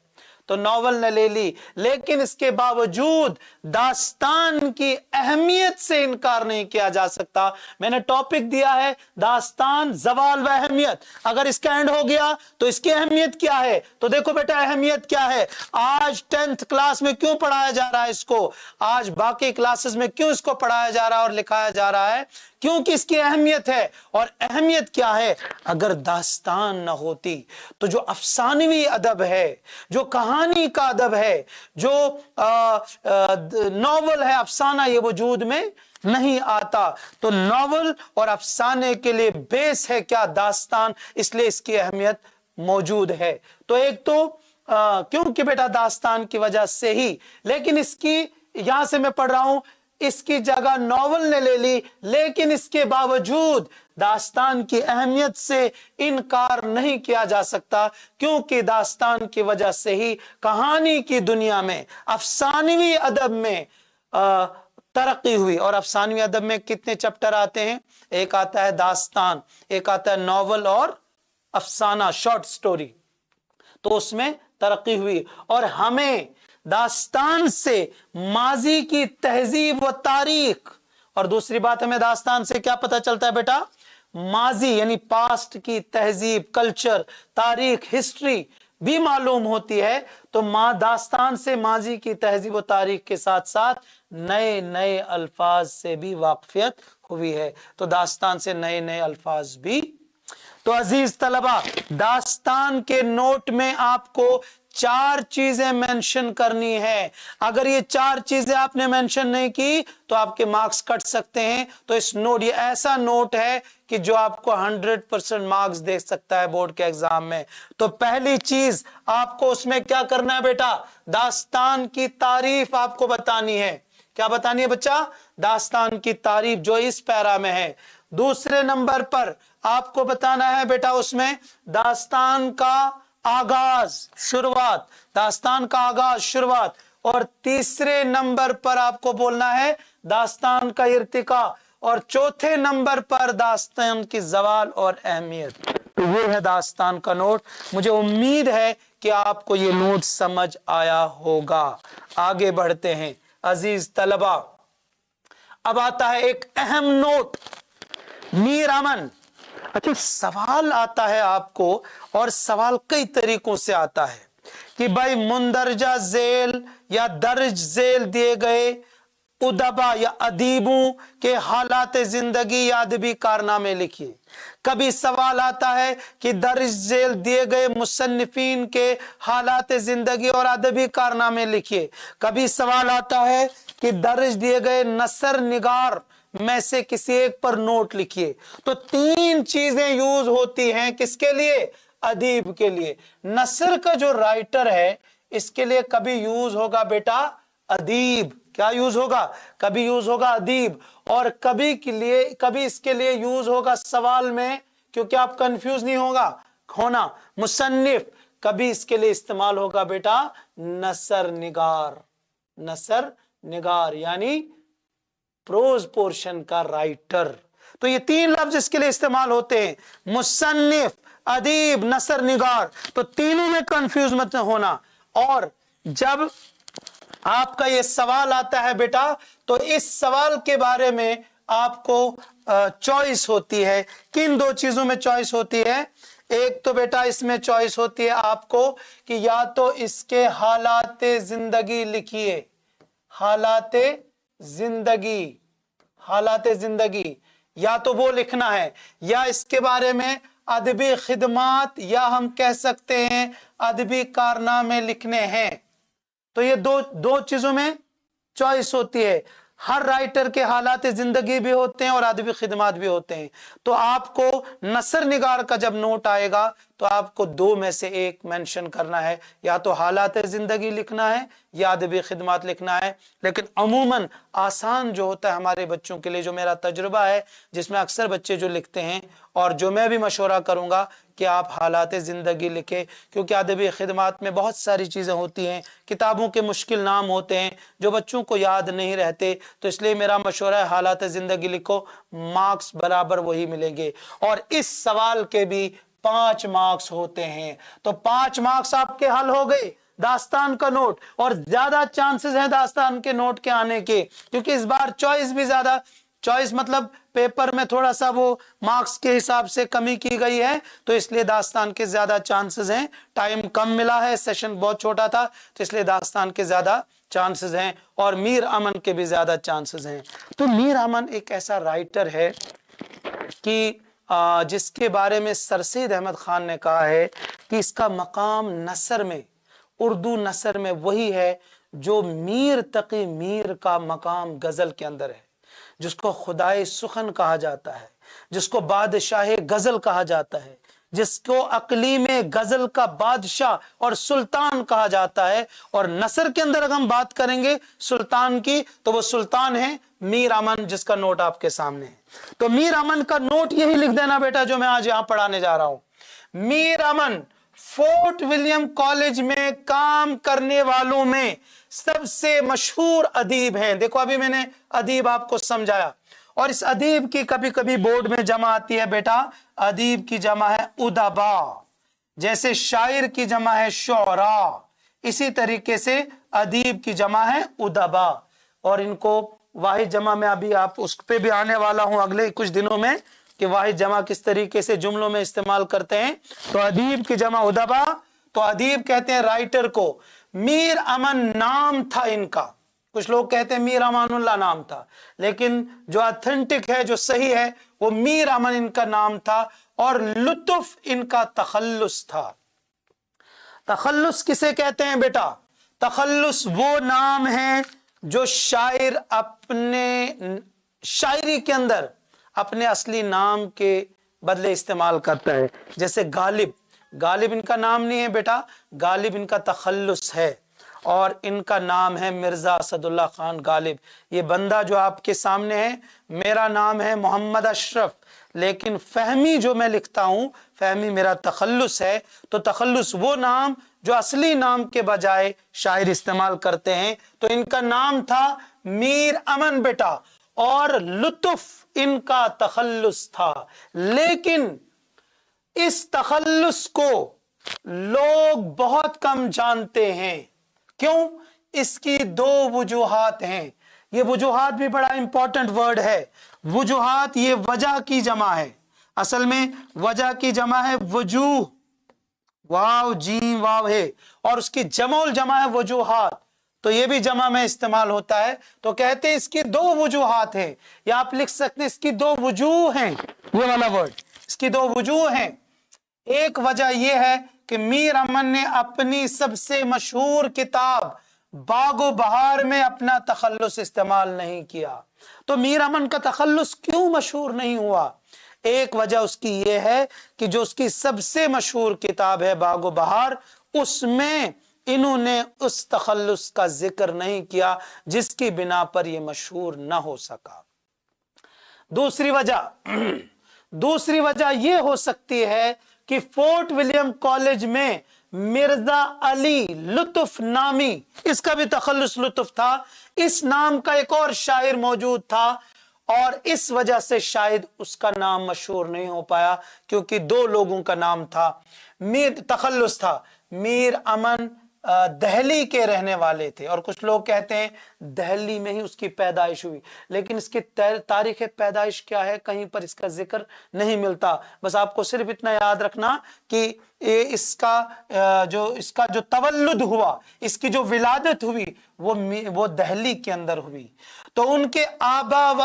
तो नॉवल ने ले ली, लेकिन इसके बावजूद दास्तान की अहमियत से इनकार नहीं किया जा सकता। मैंने टॉपिक दिया है दास्तान, जवाल व अहमियत। अगर इसका एंड हो गया तो इसकी अहमियत क्या है? तो देखो बेटा अहमियत क्या है। आज 10th क्लास में क्यों पढ़ाया जा रहा है इसको, आज बाकी क्लासेस में क्यों इसको पढ़ाया जा रहा है और लिखाया जा रहा है? क्योंकि इसकी अहमियत है। और अहमियत क्या है? अगर दास्तान न होती तो जो अफसानवी अदब है, जो कहानी का अदब है, जो नॉवल है, अफसाना, ये वजूद में नहीं आता। तो नॉवल और अफसाने के लिए बेस है क्या? दास्तान। इसलिए इसकी अहमियत मौजूद है। तो एक तो क्योंकि बेटा दास्तान की वजह से ही, लेकिन इसकी यहां से मैं पढ़ रहा हूं, इसकी जगह नॉवल ने ले ली, लेकिन इसके बावजूद दास्तान की अहमियत से इनकार नहीं किया जा सकता, क्योंकि दास्तान की वजह से ही कहानी की दुनिया में, अफसानवी अदब में तरक्की हुई। और अफसानवी अदब में कितने चैप्टर आते हैं? एक आता है दास्तान, एक आता है नॉवल और अफसाना, शॉर्ट स्टोरी। तो उसमें तरक्की हुई। और हमें दास्तान से माजी की तहजीब व तारीख, और दूसरी बात हमें दास्तान से क्या पता चलता है बेटा? माजी यानी पास्ट की तहजीब, कल्चर, तारीख, हिस्ट्री भी मालूम होती है। तो दास्तान से माजी की तहजीब व तारीख के साथ साथ नए नए अल्फाज से भी वाकफियत हुई है। तो दास्तान से नए नए अल्फाज भी। तो अजीज तलबा, दास्तान के नोट में आपको 4 चीजें मेंशन करनी है। अगर ये 4 चीजें आपने मेंशन नहीं की तो आपके मार्क्स कट सकते हैं। तो इस नोट, ये ऐसा नोट है कि जो आपको 100% मार्क्स दे सकता है बोर्ड के एग्जाम में। तो पहली चीज आपको उसमें क्या करना है बेटा? दास्तान की तारीफ आपको बतानी है। क्या बतानी है बच्चा? दास्तान की तारीफ जो इस पैरा में है। दूसरे नंबर पर आपको बताना है बेटा उसमें दास्तान का आगाज, शुरुआत, दास्तान का आगाज, शुरुआत। और तीसरे नंबर पर आपको बोलना है दास्तान का इर्तिका। और चौथे नंबर पर दास्तान की जवाल और अहमियत। तो ये है दास्तान का नोट। मुझे उम्मीद है कि आपको ये नोट समझ आया होगा। आगे बढ़ते हैं अजीज तलबा। अब आता है एक अहम नोट, मीर अमन। अच्छा, सवाल आता है आपको, और सवाल कई तरीकों से आता है कि भाई मुंदरजा झेल या दर्ज झेल दिए गए उदबा या अदीबों के हालात जिंदगी या अदबी कारनामे लिखिए। कभी सवाल आता है कि दर्ज झेल दिए गए मुसन्निफीन के हालात जिंदगी और अदबी कारनामे लिखिए। कभी सवाल आता है कि दर्ज दिए गए नसर निगार में से किसी एक पर नोट लिखिए। तो 3 चीजें यूज होती हैं किसके लिए? अदीब के लिए। नसर का जो राइटर है इसके लिए कभी यूज होगा बेटा अदीब। क्या यूज होगा? कभी यूज होगा अदीब। और कभी इसके लिए यूज होगा सवाल में, क्योंकि आप कंफ्यूज नहीं होना, मुसन्निफ। कभी इसके लिए इस्तेमाल होगा बेटा नसर निगार। नसर निगार यानी प्रोज पोर्शन का राइटर। तो ये 3 लफ्ज इसके लिए इस्तेमाल होते हैं, मुसन्निफ, अदीब, नसर निगार। तो तीनों में कंफ्यूज मत होना। और जब आपका ये सवाल आता है बेटा, तो इस सवाल के बारे में आपको चॉइस होती है। किन 2 चीजों में चॉइस होती है? एक तो बेटा इसमें चॉइस होती है आपको कि या तो इसके हालाते जिंदगी लिखिए, हालाते जिंदगी, या तो वो लिखना है, या इसके बारे में अदबी खिदमात, या हम कह सकते हैं अदबी कारनामे लिखने हैं। तो ये दो चीजों में चॉइस होती है। हर राइटर के हालात जिंदगी भी होते हैं और अदबी खिदमात भी होते हैं। तो आपको नसर निगार का जब नोट आएगा तो आपको 2 में से एक मेंशन करना है, या तो हालात जिंदगी लिखना है या अदबी खिदमात लिखना है। लेकिन अमूमन आसान जो होता है हमारे बच्चों के लिए, जो मेरा तजुर्बा है, जिसमें अक्सर बच्चे जो लिखते हैं और जो मैं भी मशवरा करूंगा कि आप हालात ज़िंदगी लिखें, क्योंकि अदबी खिदमत में बहुत सारी चीज़ें होती हैं, किताबों के मुश्किल नाम होते हैं जो बच्चों को याद नहीं रहते। तो इसलिए मेरा मशवरा है हालात ज़िंदगी लिखो, मार्क्स बराबर वही मिलेंगे। और इस सवाल के भी 5 मार्क्स होते हैं, तो 5 मार्क्स आपके हल हो गए। दास्तान का नोट, और ज्यादा चांसेस हैं दास्तान के नोट के आने के, क्योंकि इस बार चॉइस भी ज्यादा, चॉइस मतलब पेपर में थोड़ा सा वो मार्क्स के हिसाब से कमी की गई है, तो इसलिए दास्तान के ज्यादा चांसेस हैं। टाइम कम मिला है, सेशन बहुत छोटा था, तो इसलिए दास्तान के ज्यादा चांसेस हैं, और मीर अमन के भी ज्यादा चांसेस हैं। तो मीर अमन एक ऐसा राइटर है कि जिसके बारे में सर सैयद अहमद खान ने कहा है कि इसका मकाम नसर में, उर्दू नसर में वही है जो मीर तकी मीर का मकाम गजल के अंदर है, जिसको खुदाए सुखन कहा जाता है, जिसको बादशाह गजल कहा जाता है, जिसको अकली में गजल का बादशाह और सुल्तान कहा जाता है। और नसर के अंदर अगर हम बात करेंगे सुल्तान की, तो वो सुल्तान है मीर अमन, जिसका नोट आपके सामने है। तो मीर अमन का नोट यही लिख देना बेटा जो मैं आज यहां पढ़ाने जा रहा हूं। मीर अमन फोर्ट विलियम कॉलेज में काम करने वालों में सबसे मशहूर अदीब हैं। देखो अभी मैंने अदीब आपको समझाया, और इस अदीब की कभी कभी बोर्ड में जमा आती है बेटा, अदीब की जमा है उदबा, जैसे शायर की जमा है शुअरा, इसी तरीके से अदीब की जमा है उदबा। और इनको वाहिद जमा में अभी आप उस पे भी आने वाला हूं अगले कुछ दिनों में कि वाहिद जमा किस तरीके से जुमलों में इस्तेमाल करते हैं। तो अदीब की जमा उदबा, तो अदीब कहते हैं राइटर को। मीर अमन नाम था इनका, कुछ लोग कहते हैं मीर अमानुल्लाह नाम था, लेकिन जो ऑथेंटिक है, जो सही है, वो मीर अमन इनका नाम था। और लुत्फ इनका तखल्लुस था। तखल्लुस किसे कहते हैं बेटा? तखल्लुस वो नाम है जो शायर अपने शायरी के अंदर अपने असली नाम के बदले इस्तेमाल करता है। जैसे गालिब, गालिब इनका नाम नहीं है बेटा, गालिब इनका तखल्लुस है, और इनका नाम है मिर्जा असदुल्ला खान गालिब। ये बंदा जो आपके सामने है, मेरा नाम है मोहम्मद अशरफ, लेकिन फहमी जो मैं लिखता हूं, फहमी मेरा तखल्लुस है। तो तखल्लुस वो नाम जो असली नाम के बजाय शायर इस्तेमाल करते हैं। तो इनका नाम था मीर अमन बेटा, और लुत्फ इनका तखल्लुस था। लेकिन इस तखल्लुस को लोग बहुत कम जानते हैं। क्यों? इसकी 2 वजूहात हैं। ये वजूहात भी बड़ा इंपॉर्टेंट वर्ड है। वजूहात ये वजह की जमा है, असल में वजह की जमा है वजूह, वाव जीम वाव है, और उसकी जमोल जमा है वजूहात। तो ये भी जमा में इस्तेमाल होता है। तो कहते हैं इसकी 2 वजूहात हैं, या आप लिख सकते हैं इसकी 2 वजूह हैं। ये वाला वर्ड, इसकी 2 वजूह हैं। एक वजह यह है कि मीर अमन ने अपनी सबसे मशहूर किताब बागो बहार में अपना तखल्लुस इस्तेमाल नहीं किया। तो मीर अमन का तखल्लुस क्यों मशहूर नहीं हुआ? एक वजह उसकी ये है कि जो उसकी सबसे मशहूर किताब है बागो बहार, उसमें इन्होंने उस तखल्लुस का जिक्र नहीं किया, जिसकी बिना पर यह मशहूर न हो सका। दूसरी वजह यह हो सकती है कि फोर्ट विलियम कॉलेज में मिर्जा अली लुत्फ नामी, इसका भी तखल्लुस लुत्फ था, इस नाम का एक और शायर मौजूद था, और इस वजह से शायद उसका नाम मशहूर नहीं हो पाया, क्योंकि 2 लोगों का नाम था, मीर तखल्लुस था। मीर अमन दहली के रहने वाले थे, और कुछ लोग कहते हैं दहली में ही उसकी पैदाइश हुई, लेकिन इसकी तारीख पैदाइश क्या है, कहीं पर इसका जिक्र नहीं मिलता। बस आपको सिर्फ इतना याद रखना कि इसका जो तवल्लुद हुआ, इसकी जो विलादत हुई, वो दहली के अंदर हुई। तो उनके आबा व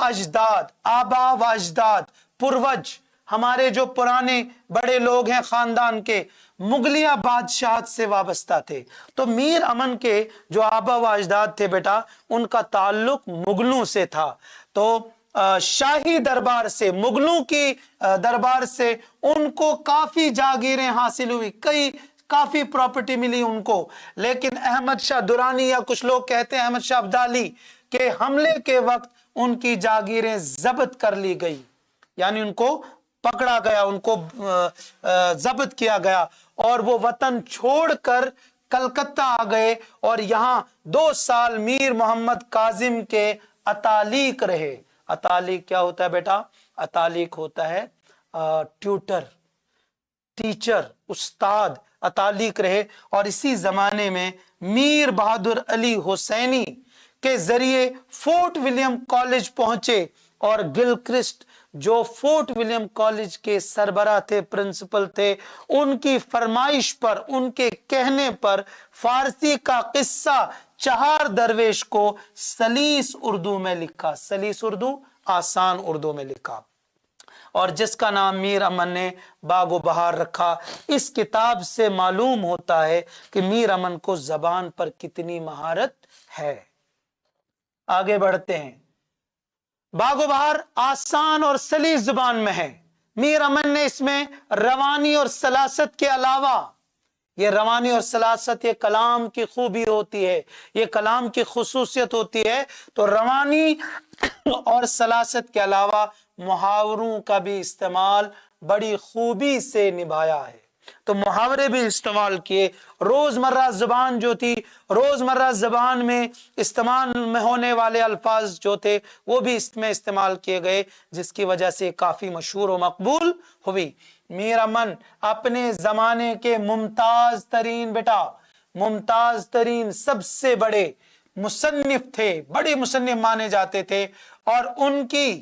अजदाद पूर्वज, हमारे जो पुराने बड़े लोग हैं खानदान के, मुगलिया बादशाहत से वाबस्ता थे। तो मीर अमन के जो आबा व अजदाद थे बेटा, उनका ताल्लुक मुगलों से था। तो शाही दरबार से, मुगलों की दरबार से उनको काफी जागीरें हासिल हुई, काफी प्रॉपर्टी मिली उनको। लेकिन अहमद शाह दुरानी, या कुछ लोग कहते हैं अहमद शाह अब्दाली के हमले के वक्त उनकी जागीरें जब्त कर ली गई, यानी उनको पकड़ा गया, उनको जब्त किया गया और वो वतन छोड़कर कलकत्ता आ गए और यहाँ 2 साल मीर मोहम्मद काजिम के अतालिक रहे। अतालिक क्या होता है बेटा? अतालिक होता है ट्यूटर, टीचर, उस्ताद, अतालिक रहे। और इसी जमाने में मीर बहादुर अली हुसैनी के जरिए फोर्ट विलियम कॉलेज पहुंचे और गिलक्रिस्ट जो फोर्ट विलियम कॉलेज के सरबराह थे, प्रिंसिपल थे, उनकी फरमाइश पर, उनके कहने पर फारसी का किस्सा चहार दरवेश को सलीस उर्दू में लिखा। सलीस उर्दू, आसान उर्दू में लिखा और जिसका नाम मीर अमन ने बागो बहार रखा। इस किताब से मालूम होता है कि मीर अमन को जबान पर कितनी महारत है। आगे बढ़ते हैं। बागो बहार आसान और सलीस जुबान में है। मीर अमन ने इसमें रवानी और सलासत के अलावा, ये रवानी और सलासत ये कलाम की खूबी होती है, ये कलाम की खुसूसियत होती है, तो रवानी और सलासत के अलावा मुहावरों का भी इस्तेमाल बड़ी खूबी से निभाया है। तो मुहावरे भी इस्तेमाल किए। रोजमर्रा जुबान जो थी, रोजमर्रा जुबान में इस्तेमाल में होने वाले अल्फाज जो थे वो भी इसमें इस्तेमाल किए गए, जिसकी वजह से काफी मशहूर और मकबूल हुई। मीर अमन अपने जमाने के मुमताज तरीन, बेटा मुमताज तरीन सबसे बड़े मुसन्निफ थे, बड़े मुसन्निफ माने जाते थे। और उनकी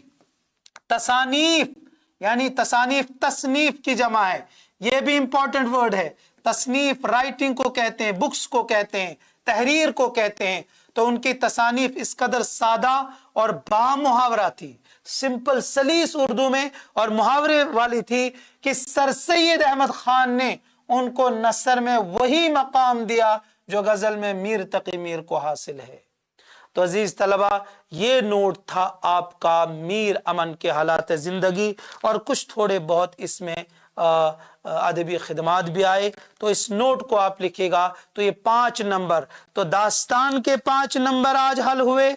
तसानीफ, यानी तसानीफ तसनीफ की जमा है, ये भी इंपॉर्टेंट वर्ड है। तसनीफ राइटिंग को कहते हैं, बुक्स को कहते हैं, तहरीर को कहते हैं। तो उनकी तसानीफ इस कदर सादा और बामुहावरा थी, सिंपल सलीस उर्दू में और मुहावरे वाली थी कि सर सैयद अहमद खान ने उनको नसर में वही मकाम दिया जो गजल में मीर तकी मीर को हासिल है। तो अजीज तलबा, ये नोट था आपका मीर अमन के हालात जिंदगी और कुछ थोड़े बहुत इसमें अदबी खिदमात भी आए। तो इस नोट को आप लिखिएगा। तो ये 5 नंबर, तो दास्तान के 5 नंबर आज हल हुए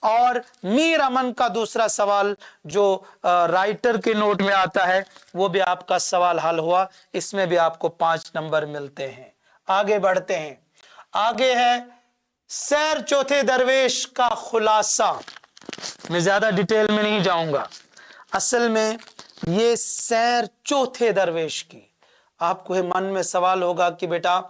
और मीर अमन का दूसरा सवाल जो राइटर के नोट में आता है वो भी आपका सवाल हल हुआ। इसमें भी आपको 5 नंबर मिलते हैं। आगे बढ़ते हैं। आगे है सैर चौथे दरवेश का खुलासा। मैं ज्यादा डिटेल में नहीं जाऊंगा। असल में ये सैर चौथे दरवेश की, आपको मन में सवाल होगा कि बेटा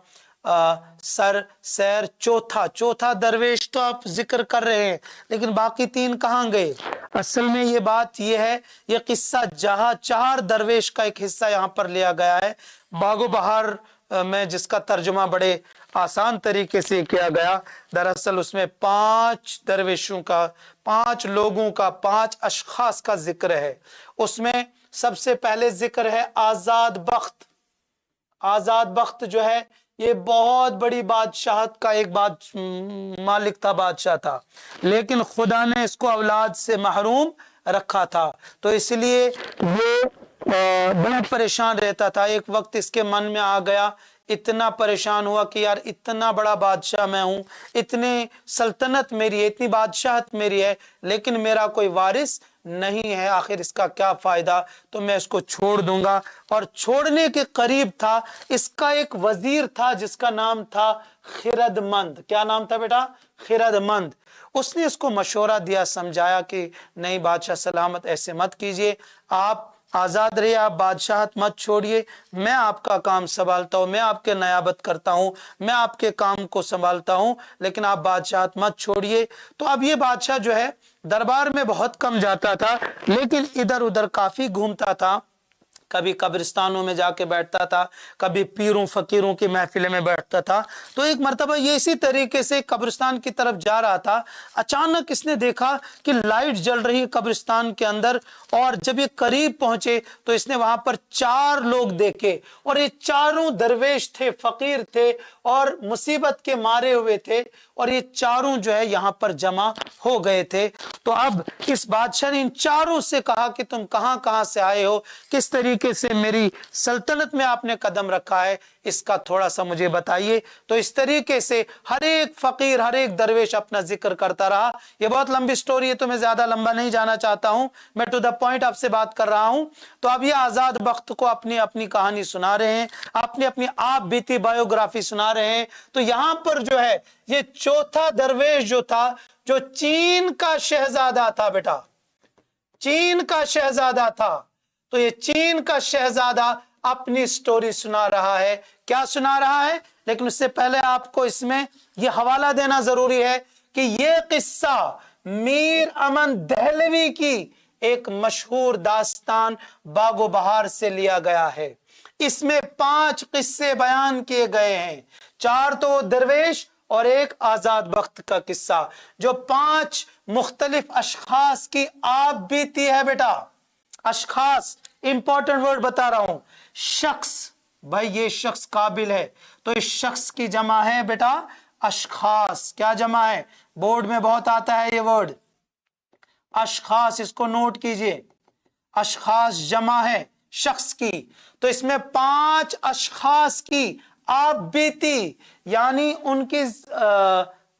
सैर चौथा दरवेश तो आप जिक्र कर रहे हैं, लेकिन बाकी 3 कहाँ गए? असल में ये बात ये है, ये किस्सा जहां 4 दरवेश का एक हिस्सा यहाँ पर लिया गया है बागो बहार में, जिसका तर्जुमा बड़े आसान तरीके से किया गया। दरअसल उसमें 5 दरवेशों का, 5 लोगों का, 5 अशखास का जिक्र है। उसमें सबसे पहले जिक्र है आजाद बख्त। आजाद बख्त जो है ये बहुत बड़ी बादशाहत का एक मालिक था, बादशाह था, लेकिन खुदा ने इसको औलाद से महरूम रखा था, तो इसलिए ये बड़ा परेशान रहता था। एक वक्त इसके मन में आ गया, इतना परेशान हुआ कि यार इतना बड़ा बादशाह मैं हूं, इतने सल्तनत मेरी है, इतनी बादशाहत मेरी है, लेकिन मेरा कोई वारिस नहीं है, आखिर इसका क्या फायदा, तो मैं इसको छोड़ दूंगा। और छोड़ने के करीब था। इसका एक वजीर था जिसका नाम था खिरदमंद। क्या नाम था बेटा? खिरदमंद। उसने इसको मशवरा दिया, समझाया कि नहीं बादशाह सलामत, ऐसे मत कीजिए, आप आजाद रहिए, आप बादशाहत मत छोड़िए, मैं आपका काम संभालता हूँ, मैं आपके नयाबत करता हूँ, मैं आपके काम को संभालता हूँ, लेकिन आप बादशाहत मत छोड़िए। तो अब ये बादशाह जो है दरबार में बहुत कम जाता था, लेकिन इधर उधर काफी घूमता था। कभी कब्रिस्तानों में जाके बैठता था, कभी पीरों फकीरों की महफिल में बैठता था। तो एक मर्तबा ये इसी तरीके से कब्रिस्तान की तरफ जा रहा था, अचानक इसने देखा कि लाइट जल रही है कब्रिस्तान के अंदर, और जब ये करीब पहुंचे तो इसने वहां पर 4 लोग देखे, और ये चारों दरवेश थे, फकीर थे और मुसीबत के मारे हुए थे, और ये चारों जो है यहाँ पर जमा हो गए थे। तो अब इस बादशाह ने इन चारों से कहा कि तुम कहां कहां से आए हो, किस तरीके तरीके से मेरी सल्तनत में आपने कदम रखा है, इसका थोड़ा सा मुझे बताइए। तो इस तरीके से हर एक फकीर, हर एक दरवेश अपना जिक्र करता रहा। ये बहुत लंबी स्टोरी है, तो मैं ज्यादा लंबा नहीं जाना चाहता हूं, मैं टू द पॉइंट आपसे बात कर रहा हूं। तो अब ये आजाद बख्त को अपनी अपनी कहानी सुना रहे हैं, अपनी अपनी आप बीती बायोग्राफी सुना रहे हैं। तो यहां पर जो है ये चौथा दरवेश जो था, जो चीन का शहजादा था बेटा, चीन का शहजादा था। तो ये चीन का शहजादा अपनी स्टोरी सुना रहा है। क्या सुना रहा है? लेकिन उससे पहले आपको इसमें ये हवाला देना जरूरी है कि ये किस्सा मीर अमन दहलवी की एक मशहूर दास्तान बागो बहार से लिया गया है। इसमें 5 किस्से बयान किए गए हैं, 4 तो दरवेश और एक आजाद बख्त का किस्सा, जो 5 मुख्तलिफ अशखास की आप बीती है बेटा। अशखास, इंपॉर्टेंट वर्ड बता रहा हूं। शख्स, भाई ये शख्स काबिल है, तो इस शख्स की जमा है बेटा अशखास। क्या जमा है? बोर्ड में बहुत आता है ये वर्ड अशखास, इसको नोट कीजिए। अशखास जमा है शख्स की। तो इसमें 5 अशखास की आप बीती, यानी उनकी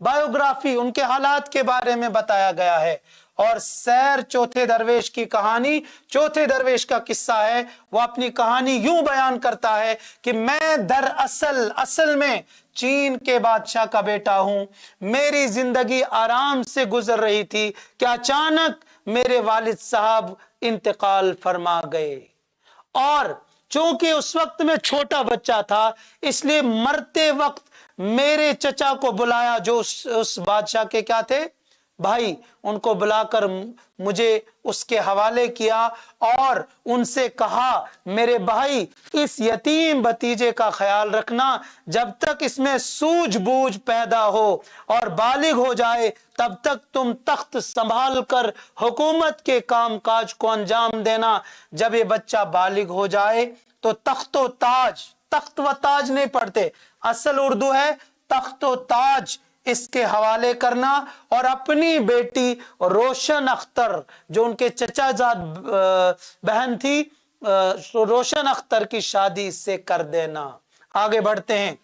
बायोग्राफी, उनके हालात के बारे में बताया गया है। और सैर चौथे दरवेश की कहानी, चौथे दरवेश का किस्सा है, वो अपनी कहानी यूं बयान करता है कि मैं दरअसल असल में चीन के बादशाह का बेटा हूं। मेरी जिंदगी आराम से गुजर रही थी कि अचानक मेरे वालिद साहब इंतकाल फरमा गए। और चूंकि उस वक्त में छोटा बच्चा था, इसलिए मरते वक्त मेरे चचा को बुलाया, जो उस बादशाह के क्या थे? भाई। उनको बुलाकर मुझे उसके हवाले किया और उनसे कहा, मेरे भाई इस यतीम भतीजे का ख्याल रखना, जब तक इसमें सूझबूझ पैदा हो और बालिग हो जाए, तब तक तुम तख्त संभाल कर हुकूमत के कामकाज को अंजाम देना। जब ये बच्चा बालिग हो जाए तो तख्तो ताज, तख्त व ताज नहीं पढ़ते, असल उर्दू है तख्तो ताज, इसके हवाले करना और अपनी बेटी रोशन अख्तर, जो उनके चचाजाद बहन थी, रोशन अख्तर की शादी इससे कर देना। आगे बढ़ते हैं।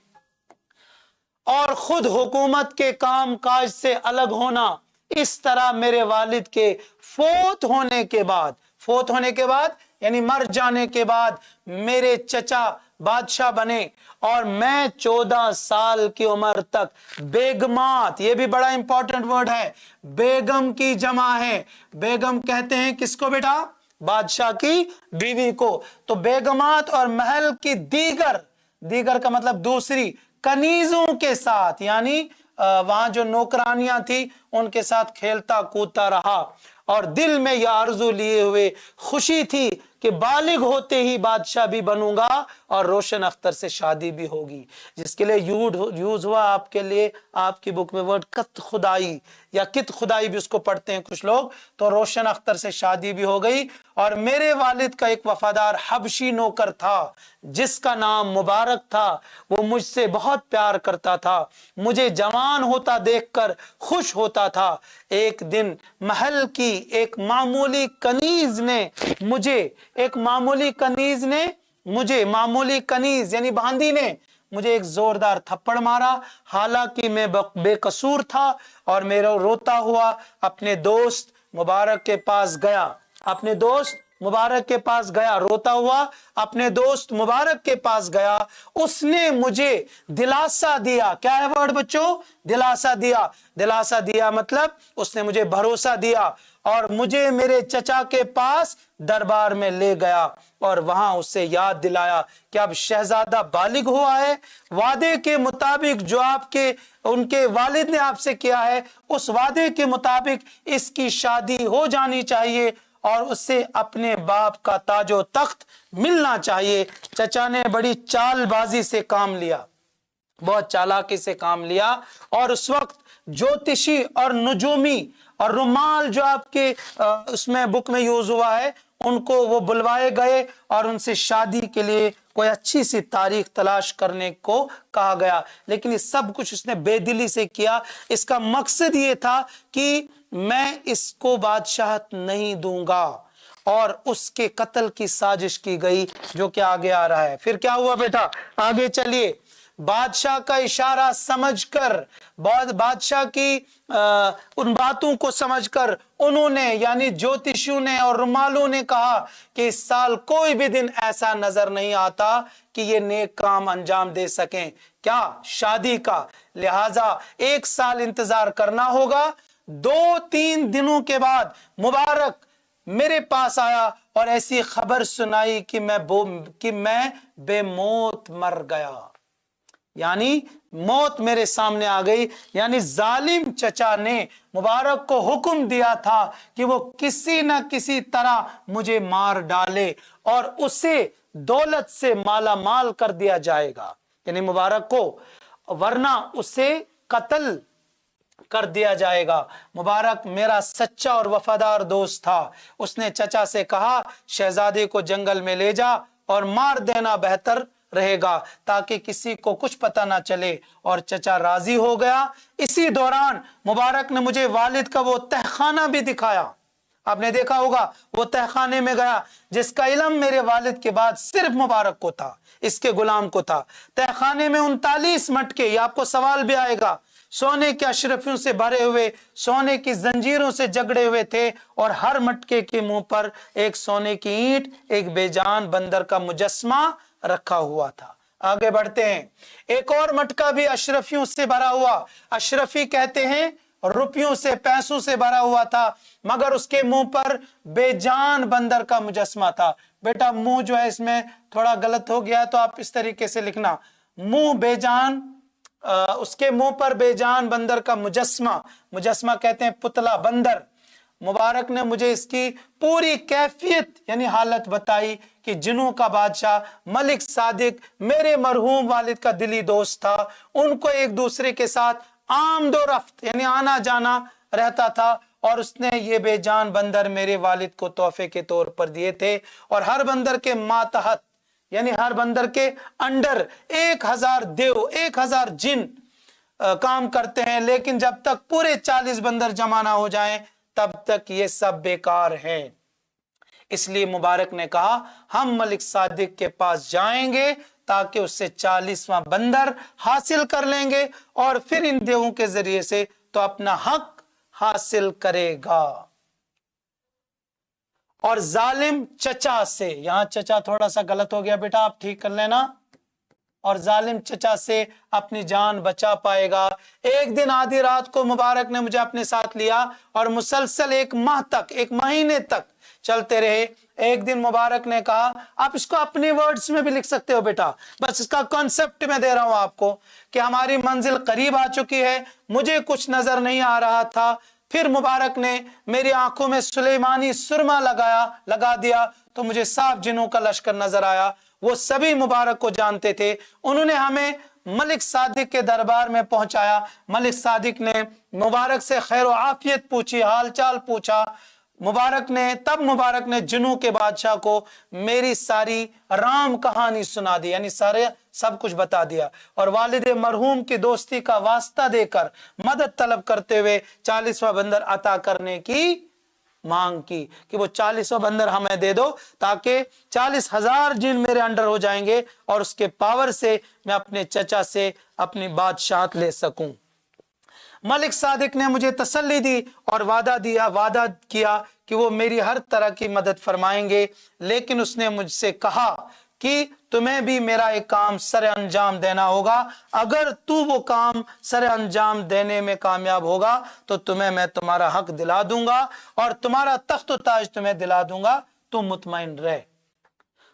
और खुद हुकूमत के काम काज से अलग होना। इस तरह मेरे वालिद के फोत होने के बाद यानी मर जाने के बाद मेरे चचा बादशाह बने और मैं 14 साल की उम्र तक बेगमात, ये भी बड़ा इंपॉर्टेंट वर्ड है, बेगम की जमा है। बेगम कहते हैं किसको बेटा? बादशाह की बीवी को। तो बेगमात और महल की दीगर का मतलब दूसरी कनीजों के साथ, यानी वहां जो नौकरानियां थी उनके साथ खेलता कूदता रहा। और दिल में यह आरजू लिए हुए खुशी थी कि बालिग होते ही बादशाह भी बनूंगा और रोशन अख्तर से शादी भी होगी, जिसके लिए यूज हुआ आपके लिए आपकी बुक में वर्ड कत खुदाई या कित खुदाई भी उसको पढ़ते हैं कुछ लोग। तो रोशन अख्तर से शादी भी हो गई। और मेरे वालिद का एक वफादार हबशी नौकर था जिसका नाम मुबारक था। वो मुझसे बहुत प्यार करता था, मुझे जवान होता देखकर खुश होता था। एक दिन महल की एक मामूली कनीज यानी बांदी ने मुझे एक जोरदार थप्पड़ मारा। हालांकि मैं बेकसूर था और मेरा रोता हुआ अपने दोस्त मुबारक के पास गया। उसने मुझे दिलासा दिया। क्या है वर्ड बच्चों? दिलासा दिया मतलब उसने मुझे भरोसा दिया और मुझे मेरे चचा के पास दरबार में ले गया और वहां उससे याद दिलाया कि अब शहजादा बालिग हुआ है। वादे के मुताबिक जो उनके वालिद ने आपसे किया है, उस वादे के मुताबिक इसकी शादी हो जानी चाहिए और उससे अपने बाप का ताजो तख्त मिलना चाहिए। चचा ने बड़ी चालबाजी से काम लिया, बहुत चालाकी से काम लिया और उस वक्त ज्योतिषी और नुजूमी और रुमाल जो आपके उसमें बुक में यूज हुआ है, उनको वो बुलवाए गए और उनसे शादी के लिए कोई अच्छी सी तारीख तलाश करने को कहा गया। लेकिन ये सब कुछ उसने बेदिली से किया। इसका मकसद ये था कि मैं इसको बादशाहत नहीं दूंगा और उसके कत्ल की साजिश की गई, जो कि आगे आ रहा है। फिर क्या हुआ बेटा, आगे चलिए। बादशाह का इशारा समझकर, बादशाह की उन बातों को समझकर उन्होंने यानी ज्योतिषियों ने और रुमालों ने कहा कि इस साल कोई भी दिन ऐसा नजर नहीं आता कि ये नेक काम अंजाम दे सकें, क्या शादी का। लिहाजा 1 साल इंतजार करना होगा। 2-3 दिनों के बाद मुबारक मेरे पास आया और ऐसी खबर सुनाई कि मैं बेमौत मर गया, यानी मौत मेरे सामने आ गई। यानी जालिम चचा ने मुबारक को हुक्म दिया था कि वो किसी न किसी तरह मुझे मार डाले और उसे दौलत से माला माल कर दिया जाएगा, यानी मुबारक को, वरना उसे कत्ल कर दिया जाएगा। मुबारक मेरा सच्चा और वफादार दोस्त था। उसने चचा से कहा, शहजादे को जंगल में ले जा और मार देना बेहतर रहेगा ताकि किसी को कुछ पता ना चले, और चचा राजी हो गया। इसी दौरान मुबारक ने मुझे वालिद का वो तहखाना भी दिखाया। आपने देखा होगा वो तहखाने में गया जिसका इल्म मेरे वालिद के बाद सिर्फ मुबारक को था, इसके गुलाम को था। तहखाने में 39 मटके, ये आपको सवाल भी आएगा, सोने के अशरफियों से भरे हुए, सोने की जंजीरों से जकड़े हुए थे, और हर मटके के मुंह पर एक सोने की ईंट, एक बेजान बंदर का मुजस्मा रखा हुआ था। आगे बढ़ते हैं। एक और मटका भी अशरफियों से भरा हुआ, अशरफी कहते हैं रुपयों से, पैसों से भरा हुआ था, मगर उसके मुंह पर बेजान बंदर का मुजस्मा था। बेटा मुंह जो है इसमें थोड़ा गलत हो गया, तो आप इस तरीके से लिखना, मुंह बेजान, उसके मुंह पर बेजान बंदर का मुजस्मा, मुजस्मा कहते हैं पुतला, बंदर। मुबारक ने मुझे इसकी पूरी कैफियत यानी हालत बताई कि जिन्हों का बादशाह मलिक सादिक मेरे मरहूम वालिद का दिली दोस्त था। उनको एक दूसरे के साथ आमदोरफ्त यानी आना जाना रहता था, और उसने ये बेजान बंदर मेरे वालिद को तोहफे के तौर पर दिए थे। और हर बंदर के मातहत यानी हर बंदर के अंडर 1000 देव, 1000 जिन काम करते हैं, लेकिन जब तक पूरे 40 बंदर जमा ना हो जाएं तब तक ये सब बेकार हैं। इसलिए मुबारक ने कहा, हम मलिक सादिक के पास जाएंगे ताकि उससे 40वां बंदर हासिल कर लेंगे, और फिर इन देवों के जरिए से तो अपना हक हासिल करेगा। और जालिम चचा से, यहां चचा थोड़ा सा गलत हो गया बेटा, आप ठीक कर लेना, और जालिम चचा से अपनी जान बचा पाएगा। एक दिन आधी रात को मुबारक ने मुझे अपने साथ लिया और मुसलसल 1 माह तक, 1 महीने तक चलते रहे। एक दिन मुबारक ने कहा, आप इसको अपने वर्ड्स में भी लिख सकते हो बेटा, बस इसका कॉन्सेप्ट मैं दे रहा हूं आपको, कि हमारी मंजिल करीब आ चुकी है, मुझे कुछ नजर नहीं आ रहा था। फिर मुबारक ने मेरी आंखों में सुलेमानी सुरमा लगा दिया, तो मुझे साफ जिनों का लश्कर नजर आया। वो सभी मुबारक को जानते थे। उन्होंने हमें मलिक सादिक के दरबार में पहुंचाया। मलिक सादिक ने मुबारक से खैर आफियत पूछी, हालचाल पूछा। मुबारक ने जिन्नों के बादशाह को मेरी सारी राम कहानी सुना दी, यानी सारे सब कुछ बता दिया, और वालिद मरहूम की दोस्ती का वास्ता देकर मदद तलब करते हुए 40वां बंदर अता करने की मांग की कि वो 40वां बंदर हमें दे दो ताकि 40,000 जिन मेरे अंडर हो जाएंगे और उसके पावर से मैं अपने चचा से अपनी बादशाहत ले सकूं। मलिक सादिक ने मुझे तसल्ली दी और वादा किया कि वो मेरी हर तरह की मदद फरमाएंगे, लेकिन उसने मुझसे कहा कि तुम्हें भी मेरा एक काम सरे अंजाम देना होगा। अगर तू वो काम सरे अंजाम देने में कामयाब होगा तो तुम्हें मैं तुम्हारा हक दिला दूंगा और तुम्हारा तख्त ताज तुम्हें दिला दूंगा, तुम मुतमईन रहे।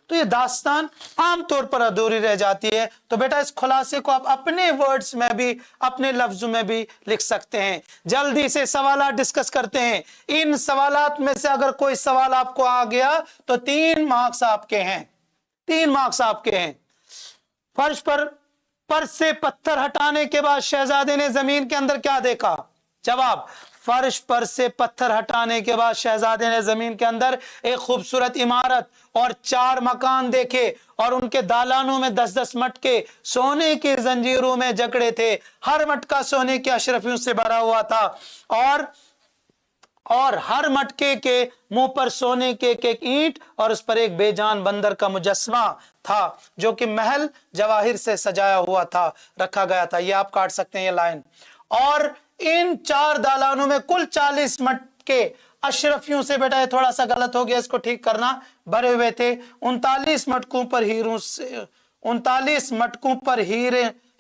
तो ये दास्तान आमतौर पर अधूरी रह जाती है। तो बेटा इस खुलासे को आप अपने वर्ड्स में भी, अपने लफ्जों में भी लिख सकते हैं। जल्दी से सवालात डिस्कस करते हैं। इन सवालात में से अगर कोई सवाल आपको आ गया तो 3 मार्क्स आपके हैं, 3 मार्क्स आपके हैं। फर्श से पत्थर हटाने के बाद शहजादे ने जमीन के अंदर क्या देखा? जवाब, फर्श पर से पत्थर हटाने के बाद शहजादे ने जमीन के अंदर एक खूबसूरत इमारत और 4 मकान देखे और उनके दालानों में 10-10 मटके सोने की जंजीरों में जकड़े थे। हर मटका सोने के अशरफियों से भरा हुआ था और और हर मटके के मुंह पर सोने के एक ईंट और उस पर एक बेजान बंदर का मुजस्मा था जो कि महल जवाहिर से सजाया हुआ था, रखा गया था। ये आप काट सकते हैं ये लाइन। और इन 4 दालानों में कुल 40 मटके अशरफियों से, बेटा ये थोड़ा सा गलत हो गया, इसको ठीक करना, भरे हुए थे। 39 मटकों पर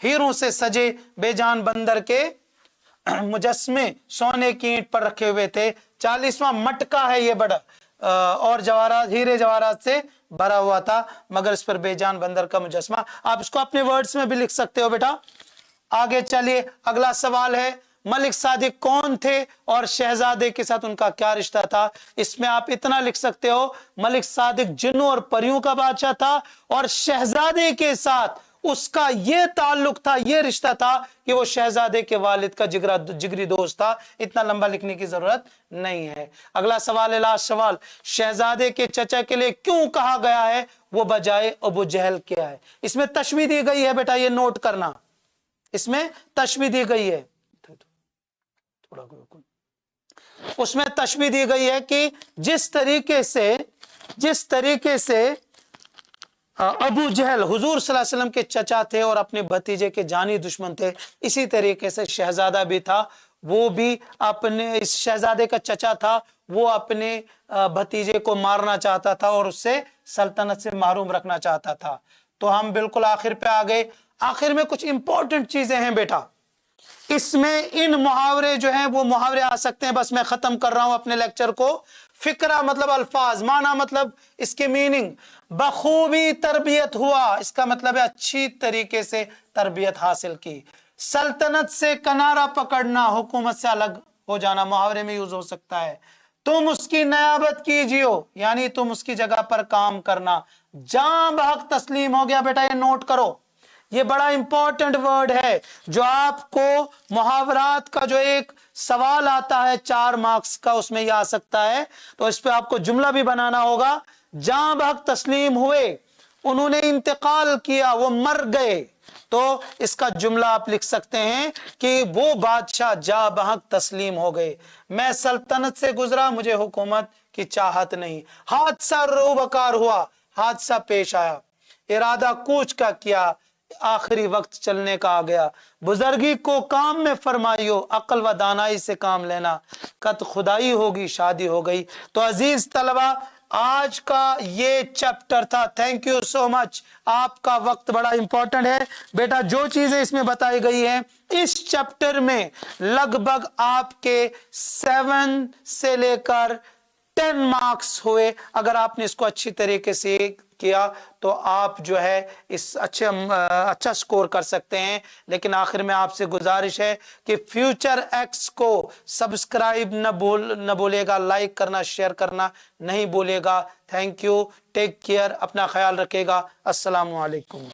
हीरों से सजे बेजान बंदर के मुजस्मे सोने की ईंट पर रखे हुए थे। 40वां मटका है ये बड़ा, और जवाहरात, हीरे जवाहरात से भरा हुआ था, मगर इस पर बेजान बंदर का मुजस्मा। आप इसको अपने वर्ड्स में भी लिख सकते हो बेटा। आगे चलिए, अगला सवाल है, मलिक सादिक कौन थे और शहजादे के साथ उनका क्या रिश्ता था? इसमें आप इतना लिख सकते हो, मलिक सादिक जिन्नों और परियों का बादशाह था और शहजादे के साथ उसका ये ताल्लुक था, ये रिश्ता था कि वो शहजादे के वालिद का जिगरी दोस्त था। इतना लंबा लिखने की जरूरत नहीं है। अगला सवाल है, लास्ट सवाल, शहजादे के चचा के लिए क्यों कहा गया है वो बजाय अबू जहल क्या है? इसमें तशबीह दी गई है बेटा, ये नोट करना, इसमें तशबीह दी गई है, थोड़ा उसमें तशबीह दी गई है कि जिस तरीके से अबू जहल हुजूर सल्लल्लाहु अलैहि वसल्लम के चचा थे और अपने भतीजे के जानी दुश्मन थे, इसी तरीके से शहजादा भी था, वो भी अपने, इस शहजादे का चचा था, वो अपने भतीजे को मारना चाहता था और उससे सल्तनत से महरूम रखना चाहता था। तो हम बिल्कुल आखिर पे आ गए। आखिर में कुछ इंपॉर्टेंट चीजें हैं बेटा, इसमें इन मुहावरे जो हैं वो मुहावरे आ सकते हैं। बस मैं खत्म कर रहा हूं अपने लेक्चर को। फिक्रा मतलब अल्फाज, माना मतलब इसके मीनिंग, बखूबी तरबियत हुआ, इसका मतलब है अच्छी तरीके से तरबियत हासिल की। सल्तनत से किनारा पकड़ना, हुकूमत से अलग हो जाना, मुहावरे में यूज हो सकता है। तुम उसकी नयाबत कीजियो, यानी तुम उसकी जगह पर काम करना। जां बहक तस्लीम हो गया बेटा, ये नोट करो, ये बड़ा इंपॉर्टेंट वर्ड है जो आपको मुहावरात का जो एक सवाल आता है 4 मार्क्स का, उसमें यह आ सकता है। तो इस पे आपको जुमला भी बनाना होगा। जां बहक तस्लीम हुए, उन्होंने इंतकाल किया, वो मर गए, तो इसका जुमला आप लिख सकते हैं कि वो बादशाह जा बहक तस्लीम हो गए। मैं सल्तनत से गुजरा, मुझे हुकूमत की चाहत नहीं। हादसा रोबकार हुआ, हादसा पेश आया, इरादा कूच का किया, आखिरी वक्त चलने का आ गया। बुजुर्गी को काम में फरमाइयो, अक्ल व दानाई से काम लेना, कत खुदाई होगी शादी हो गई। तो अजीज तलबा, आज का ये चैप्टर था। Thank you so much. आपका वक्त बड़ा इंपॉर्टेंट है बेटा। जो चीजें इसमें बताई गई हैं, इस चैप्टर में लगभग आपके 7 से लेकर 10 मार्क्स हुए। अगर आपने इसको अच्छी तरीके से किया तो आप जो है इस अच्छा स्कोर कर सकते हैं। लेकिन आखिर में आपसे गुजारिश है कि फ्यूचर एक्स को सब्सक्राइब न भूलेगा, लाइक करना, शेयर करना नहीं भूलेगा। थैंक यू, टेक केयर, अपना ख्याल रखेगा। अस्सलामु अलैकुम।